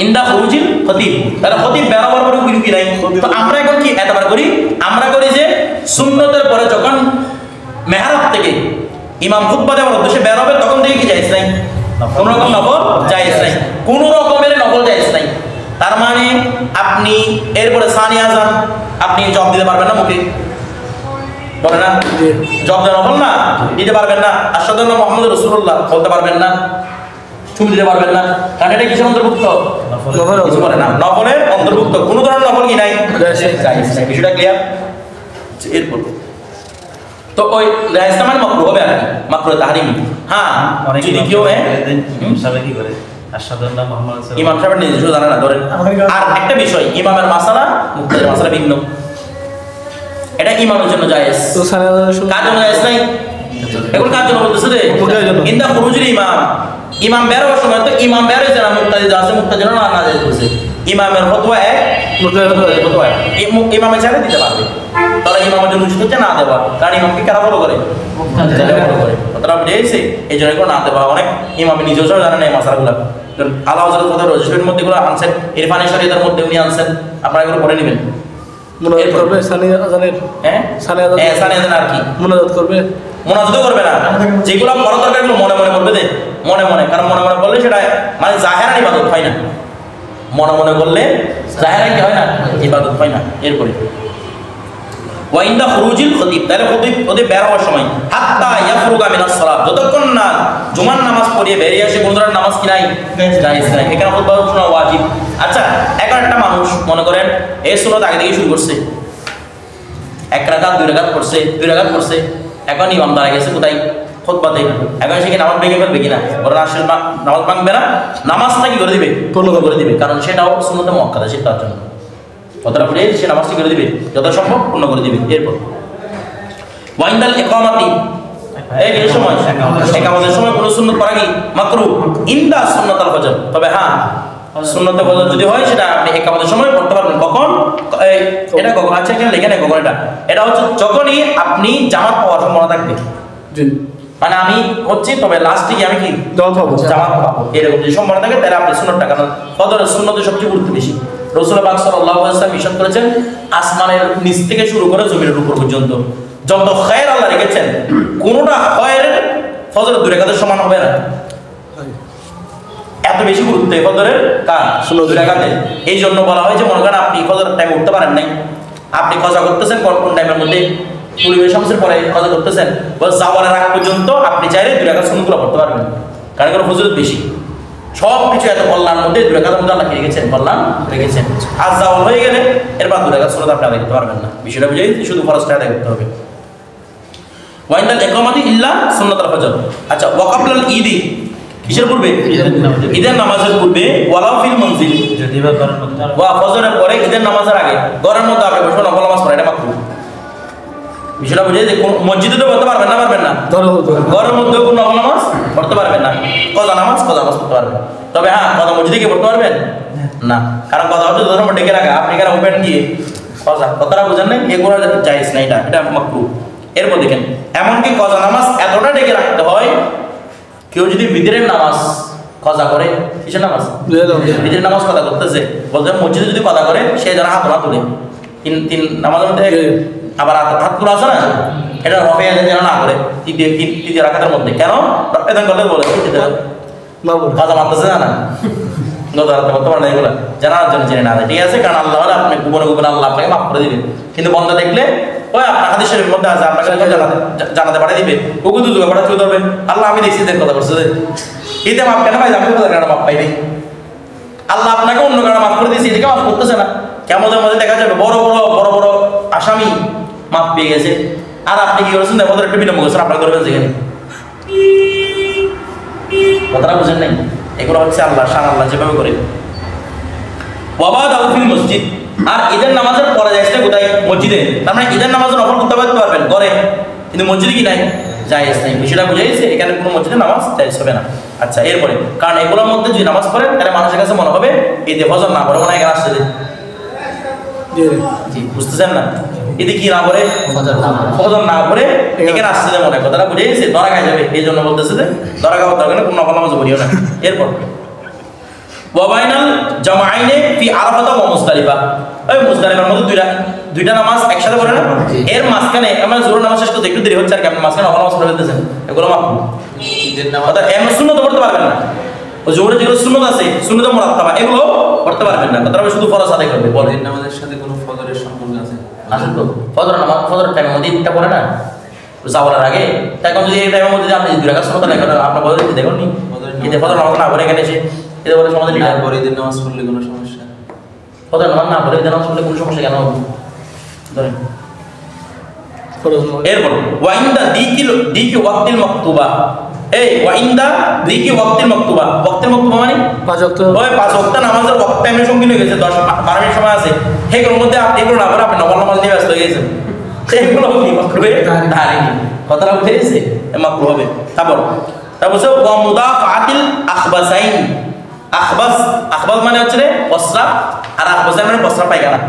ইন্দা খুরুজিল খতিব, তাহলে খতিব বেরাবার করে কি কি নাই। তো আমরা এখন কি এতবার করি, আমরা করি যে সুন্নতের পরে যখন মেহরাব থেকে ইমাম খুতবা দেওয়ার উদ্দেশ্যে বের হবে তখন থেকে কি জায়েজ নাই, কোন রকম নফল জায়েজ নাই, কোন রকমের নফল জায়েজ নাই। তার মানে আপনি এরপরে সানি আযান আপনি জবাব দিতে পারবেন না, মুখে বলে না জবাব দেওয়া নফল না, দিতে পারবেন না। আশহাদু আন্না মুহাম্মাদুর রাসূলুল্লাহ বলতে পারবেন না, চুপ দিতে পারবেন না, কারণ এটা কিসের অন্তর্ভুক্ত, কিছু বলে না নফলের অন্তর্ভুক্ত, কোন ধরনের নফল কি নাই, বিষয়টা ক্লিয়ার। এরপর তো ওই জায়েজটা মানে মাকরুহ হবে আর কি, মাকরুহ তাহরিমি। হ্যাঁ যদি কেউ সবাই কি করে আশহাদু আন্না মুহাম্মাদুর রাসূলুল্লাহ, ইমাম সাহেবের নিজস্ব জানে না ধরেন। আর একটা বিষয়, ইমামের মাসালা মুক্তাদির মাসালা ভিন্ন, এটা ইমামের জন্য জায়েজ, তো সানি আযানের কার জন্য জায়েজ নাই, এখন কার জন্য বলতেছে রে ইন্দা খুরুজুল ইমাম, ইমাম বের হওয়ার সময় তো ইমাম বের হয়েছে না, মুক্তাদি আছে মুক্তাদি না না জায়েজ বলছে, ইমামের ফতোয়া এক, ফতোয়া এক, ইমামে ছেড়ে দিতে পারবে, তাহলে ইমামের জন্য উচিত হচ্ছে না দেওয়া, কারণ ইমামকে কারা ফলো করে, ফলো করে, কথাটা বুঝেছে। এই জন্য না দেওয়া, অনেক ইমামে নিজেও জানেন এই মাসালাগুলো, আল্লাহ হযরত কথা রজবের মধ্যে গুলো আনছেন, ইরফানে শরীয়তের মধ্যে উনি আনছেন, আপনারা এগুলো পড়ে নেবেন। মুনাজাত করবে সানি আযানের, হ্যাঁ সানি আযান, হ্যাঁ সানি আযান আর কি মুনাজাত করবে, মোনাজাতও করবে না, যেগুলো পড়া দরকার এগুলো মনে মনে করবে, মনে মনে, কারণ মনে মনে করলে সেটা মানে জাহেরা ইবাদত হয় না, মনে মনে করলে জাহেরা কি হয় না, ইবাদত হয় না। এরপরে ওয়াইন্দা খুরুজিল খতিব, তাহলে খতিব ওদের বের হওয়ার সময় হাত্তা ইয়াফরুগা মিনাস সালাত, যতক্ষণ না জুমার নামাজ পড়িয়ে বেরিয়ে আসে, কোন ধরনের নামাজ কি নাই, জায়েজ নাই, এখানে খুতবা শোনা ওয়াজিব। আচ্ছা এখন একটা মানুষ মনে করেন এই সুন্নাত আগে থেকে শুরু করছে, এক রাকাত দুই রাকাত পড়ছে, দুই রাকাত পড়ছে, এখন ইমাম দাঁড়ায় গেছে কোথায়, খুতবাতে, এখন সে কি নামাজ ভেঙে ফেলবে কিনা, বলেন আসলে নামাজ ভাঙবে না, নামাজটা কি করে দিবে, পূর্ণ করে দিবে, কারণ সেটাও সুন্নতে মুআক্কাদা, সেটার জন্য কথাটা বুঝে সে নামাজটি করে দিবে, যত সম্ভব পূর্ণ করে দিবে। এরপর ওয়াইন্দাল ইকামাতি, এই যে সময় ইকামতের সময় কোন সুন্নাত পড়া কি মাকরুহ, ইন্দা সুন্নাতুল ফজর, তবে হ্যাঁ সুন্নাতুল ফজর যদি হয় সেটা আপনি ইকামতের সময় পড়তে পারবেন, কখন, এটা কখন, আচ্ছা এখানে লেখা নেই কখন, এটা হচ্ছে যখনই আপনি জামাত পাওয়ার সম্ভাবনা থাকবে, মানে আমি হচ্ছে তবে লাস্টে গিয়ে আমি কি জামাত পাবো, এরকম যদি সম্ভাবনা থাকে তাহলে আপনি সুন্নাতটা, কারণ ফজরের সুন্নতের সবচেয়ে গুরুত্ব বেশি। রাসূল পাক সাল্লাল্লাহু আলাইহি ওয়াসাল্লাম ইরশাদ করেছেন আসমানের নিচ থেকে শুরু করে জমিনের উপর পর্যন্ত যত খায়ের আল্লাহ রেখেছেন কোনটা খায়ের ফজরের দুই রাকাতের সমান হবে না, এত বেশি গুরুত্ব এই ফজরের কার দুই রাকাতে। এই জন্য বলা হয় যে মনে করেন আপনি ফজরের টাইমে উঠতে পারেন নাই, আপনি কজা করতেছেন কোন টাইমের মধ্যে, পূর্বের শামসের পরে কজা করতেছেন, বস জাওয়ালের আগ পর্যন্ত আপনি চাইলে দুই রাকাত সুন্নাতগুলো পড়তে পারবেন, কারণ কোনো ফজিলত বেশি, সব কিছু এত কল্যাণ মধ্যে দুই রাকাতের মধ্যে আল্লাহ রেখেছেন, কল্যাণ রেখেছেন। আর জাওয়াল হয়ে গেলে এরপর দুই রাকাত সুন্নাত আপনি আদায় করতে পারবেন না, বিষয়টা বুঝেই শুধু ফরজটা আদায় করতে হবে। ওয়াইন্দাল ইকামাতি ইল্লা সুন্নাতুল ফজর। আচ্ছা ওয়াকাবলাল ঈদি, কিসের পূর্বে, ঈদের নামাজের পূর্বে, ওয়ালাউ ফিল মনজিল, যদি বা ঘরের মধ্যে, ওয়া ফজরের পরে, ঈদের নামাজের আগে, ঘরের মধ্যে আপনি বসে নফল নামাজ পড়া, এটা মাকরুহ। বিষয়টা বুঝে যে মসজিদে তো পড়তে পারবেন না, পারবেন না, ঘরের মধ্যেও কোন নফল নামাজ পড়তে পারবেন না, কজা নামাজ পড়তে পারবেন, তবে হ্যাঁ কজা মসজিদে গিয়ে পড়তে পারবেন না, কারণ কজা হচ্ছে ধর্ম ডেকে রাখা, আপনি কেন ওপেন গিয়ে কজা, কথাটা বুঝেন নাই, এগুলো জায়েজ না, এটা মাকরুহ। এরপর দেখেন এমনকি কজা নামাজ এতটা ডেকে রাখতে হয়, কেউ যদি বিদরের নামাজ কজা করে, কিসের নামাজ, বিদরের নামাজ কজা করতেছে, বলতে মসজিদে যদি কজা করে সে যেন হাত না তুলে, তিন নামাজের মধ্যে আবার হাত তুলা আছে না, এটা রফে যেন না করে তৃতীয় রাকাতের মধ্যে, কেন রফে করলে বলে কজা মারতেছে না, করতে পারে না, এগুলো জানার জন্য জেনে না, ঠিক আছে, কারণ আল্লাহ আপনি গোপনে গোপনে আল্লাহ আপনাকে মাফ করে দিবেন, কিন্তু বন্ধা দেখলে ওই আপনার হাদিস শরীফের মধ্যে আছে আপনাকে জানাতে পাঠিয়ে দিবে, ওকে তো দুটো পাঠিয়ে ধরবে, আল্লাহ আমি দেখছি কথা করছে, এতে মাফ কেন ভাই, আমি কোথায় কেন মাফ পাইনি, আল্লাহ আপনাকে অন্য কারণে মাফ করে দিয়েছে, এটাকে মাফ করতেছে না, কেমনের মধ্যে দেখা যাবে বড় বড় আসামি মাফ পেয়ে গেছে, আর আপনি কি করেছেন ওদের একটু বিলম্ব করেছেন, আপনাকে ধরবেন যেখানে কথাটা বুঝেন নাই? এগুলো হচ্ছে আল্লাহ শান, আল্লাহ যেভাবে করে। ওয়াবাদ আউফিল মসজিদ, আর ঈদের নামাজের পরে যাইছে কোথায়? মসজিদে। তার মানে ঈদের নামাজের নফল করতে পারবেন ঘরে, কিন্তু মসজিদে কি নাই? জায়েজ নাই। বিষয়টা বুঝে গেছে? এখানে কোনো মসজিদে নামাজ জায়েজ হবে না। আচ্ছা, এরপরে কারণ এগুলোর মধ্যে যদি নামাজ পড়েন তাহলে মানুষের কাছে মনে হবে ঈদে ফজর না পড়ে মনে হয় এখানে আসছে। জি, বুঝতেছেন না? ঈদে কি না পড়ে? ফজর না পড়ে এখানে আসছে মনে হয়। কথাটা বুঝে গেছে? ধরা খাই যাবে, এই জন্য বলতেছে যে ধরা খাওয়ার দরকার নেই, কোনো নফল নামাজ পড়িও না। এরপর ওয়াবাইনাল জামাআইনে ফি আরাফাত ওয়া মুজদালিফা, ওই মুজদালিফার মধ্যে দুইটা নামাজ একসাথে পড়ে না? এর মাঝখানে আমরা জোহর নামাজ শেষ করতে একটু দেরি হচ্ছে আর কি, আপনি মাঝখানে নফল নামাজ পড়ে ফেলতেছেন, এগুলো মাকরুহ। ঈদের নামাজ অর্থাৎ এমন সুন্নত পড়তে পারবেন না। ওই জোহরে যেগুলো সুন্নত আছে, সুন্নত মুরাত্তাবা, এগুলো পড়তে পারবেন না। কথাটা শুধু ফরজ আদায় করবে। বলেন ঈদের নামাজের সাথে কোনো ফজরের সম্পর্ক আছে? আসলে তো ফজর নামাজ, ফজরের টাইমের মধ্যে ঈদটা পড়ে না যাওয়ার আগে, তাই এখন যদি এই টাইমের মধ্যে আপনি দুই রাকাত সুন্নত আদায় করেন, আপনার বলে দেখুন নি ঈদে ফজর নামাজ না পড়ে এখানে এসে ঈদে বলে সমাজে লিডার তারপর ঈদের নামাজ পড়লে কোনো সমস্যা? ফজর নামাজ না পড়ে ঈদের নামাজ পড়লে কোনো সমস্যা কেন হবে? ধরেন এরপর ওয়াইন্দা দিকি ওয়াক্তিল মাকতুবা, এই ওয়াইন্দা দিকি ওয়াক্তিল মাকতুবা, ওয়াক্তিল মাকতুবা মানে 5 ওয়াক্ত ওই 5 ওয়াক্ত নামাজের ওয়াক্ত টাইমের সংকীর্ণ হয়ে গেছে, 10-12 মিনিট সময় আছে, সেগুলোর মধ্যে আপনি এগুলো না করে আপনি নফল নামাজ নিয়ে ব্যস্ত হয়ে গেছেন, সেগুলো কি মাকরুহ? তাহলে কথাটা উঠে গেছে, মাকরুহ হবে। তারপর বলছে ওয়া মুদাফাতিল আখবাসাইন, আখবাস মানে হচ্ছে পসরা, আর আখবাসাইন মানে পসরা পায়খানা।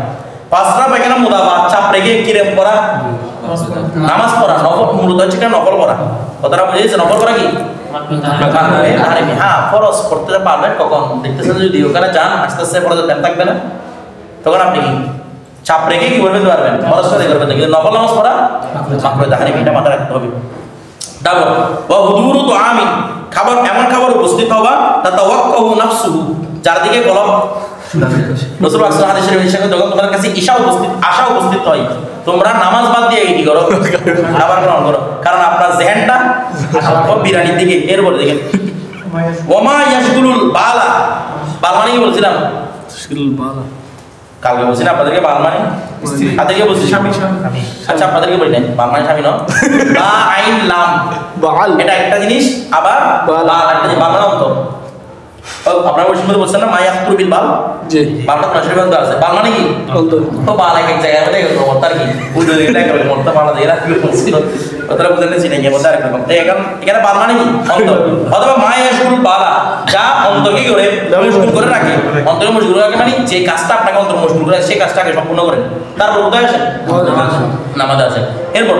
পসরা পায়খানা মুদাফা চাপ রেখে কিরে পড়া, নামাজ পড়া, নফল মূলত হচ্ছে নফল পড়া। কথাটা বুঝেছে? নফল পড়া কি? হ্যাঁ, ফরজ পড়তে পারবেন কখন? দেখতেছেন যদি ওখানে যান আস্তে আস্তে ফরজের টাইম থাকবে না, তখন আপনি কি চাপ রেখে কি করতে পারবেন? ফরজ করে করবেন, কিন্তু নফল নামাজ পড়া মাকরুহ তাহরিম, এটা মাথায় রাখতে হবে। তারপর ওয়া হুদুরু তুআমিন, খাবার এমন খাবার উপস্থিত হওয়া তাতাওয়াক্কাহু নাফসুহু, যার দিকে কলব রাসূল সাল্লাল্লাহু আলাইহি ওয়াসাল্লাম যখন তোমার কাছে আশা উপস্থিত হয়, তোমরা নামাজ বাদ দিয়ে কি করো? খাবার গ্রহণ করো, কারণ আপনার জেহেনটা বিরানির দিকে। এরপরে দেখেন ওমা ইয়াশগুলুল বালা, বাল মানে কি বলছিলাম? কালকে বলছি না আপনাদেরকে বাল মানে তাদেরকে বলছি স্বামী। আচ্ছা, আপনাদেরকে বলি নাই বাল মানে স্বামী, নয় বা আইন লাম বাল, এটা একটা জিনিস, আবার বাল একটা জিনিস। বাল মানে অন্তর। আপনারা ওই সময় বলছেন না মায়াকুর বিল বাল, জি বালটা নশীর মধ্যে আছে। বাল মানে কি? অন্তর। তো বাল এক এক জায়গায় মধ্যে তার কি উল্টো দিকে দেখা গেল মরতে বাল দিয়ে রাখি বলছিল, কথাটা বুঝতে চিনি গিয়ে মধ্যে আরেক রকম। এখানে বাল মানে কি? অন্তর। অথবা মায়াকুর বালা, যা অন্তরকে করে মশগুল করে রাখে। অন্তরে মশগুল রাখে মানে যে কাজটা আপনাকে অন্তর মশগুল করে সেই কাজটাকে সম্পূর্ণ করেন, তারপর কোথায় আসেন? নামাজে আসেন। এরপর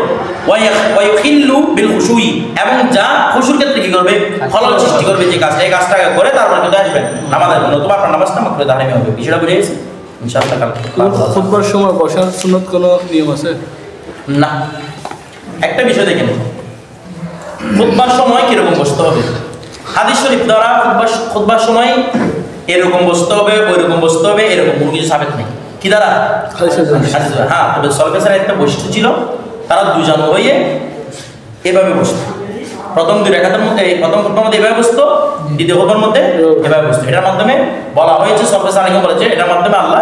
ওয়াইখিল্লু বিল খুশুই, এবং যা খুশুর ক্ষেত্রে কি করবে? খলল সৃষ্টি করবে, যে কাজটা এই কাজটাকে করে তারপর কোথায় আসবেন? নামাজের জন্য। তোমার আপনার নামাজটা মাকরুহ তাহরিম হবে। বিষয়টা বুঝে গেছে? ইনশাআল্লাহ খুতবার সময় বসার সুন্নত কোনো নিয়ম আছে? না, একটা বিষয় দেখে নিন, খুতবার সময় কিরকম বসতে হবে। হাদিস শরীফ দ্বারা খুতবার সময় এরকম বসতে হবে, ওইরকম বসতে হবে, এরকম কোনো কিছু সাবেত নেই। কি দ্বারা? হ্যাঁ, তবে সলফেসের একটা বৈশিষ্ট্য ছিল, তারা দুজন হয়ে এভাবে বসতো। প্রথম 2 রাকাতের মধ্যে প্রথম খুতবার মধ্যে এভাবে বসতো, দ্বিতীয় খুতবার মধ্যে এভাবে বসতো। এটার মাধ্যমে বলা হয়েছে, সলফেস আলাইহিম বলেছে, এটার মাধ্যমে আল্লাহ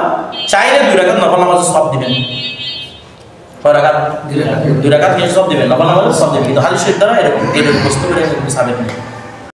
চাইলে 2 রাকাত নফল নামাজ সব দিবেন। কয় রাকাত? 2 রাকাত কিন্তু সব দিবেন, নফল নামাজ সব দিবেন। কিন্তু হাদিস শরীফ দ্বারা এরকম বসতে হবে, এরকম সাবেত নেই।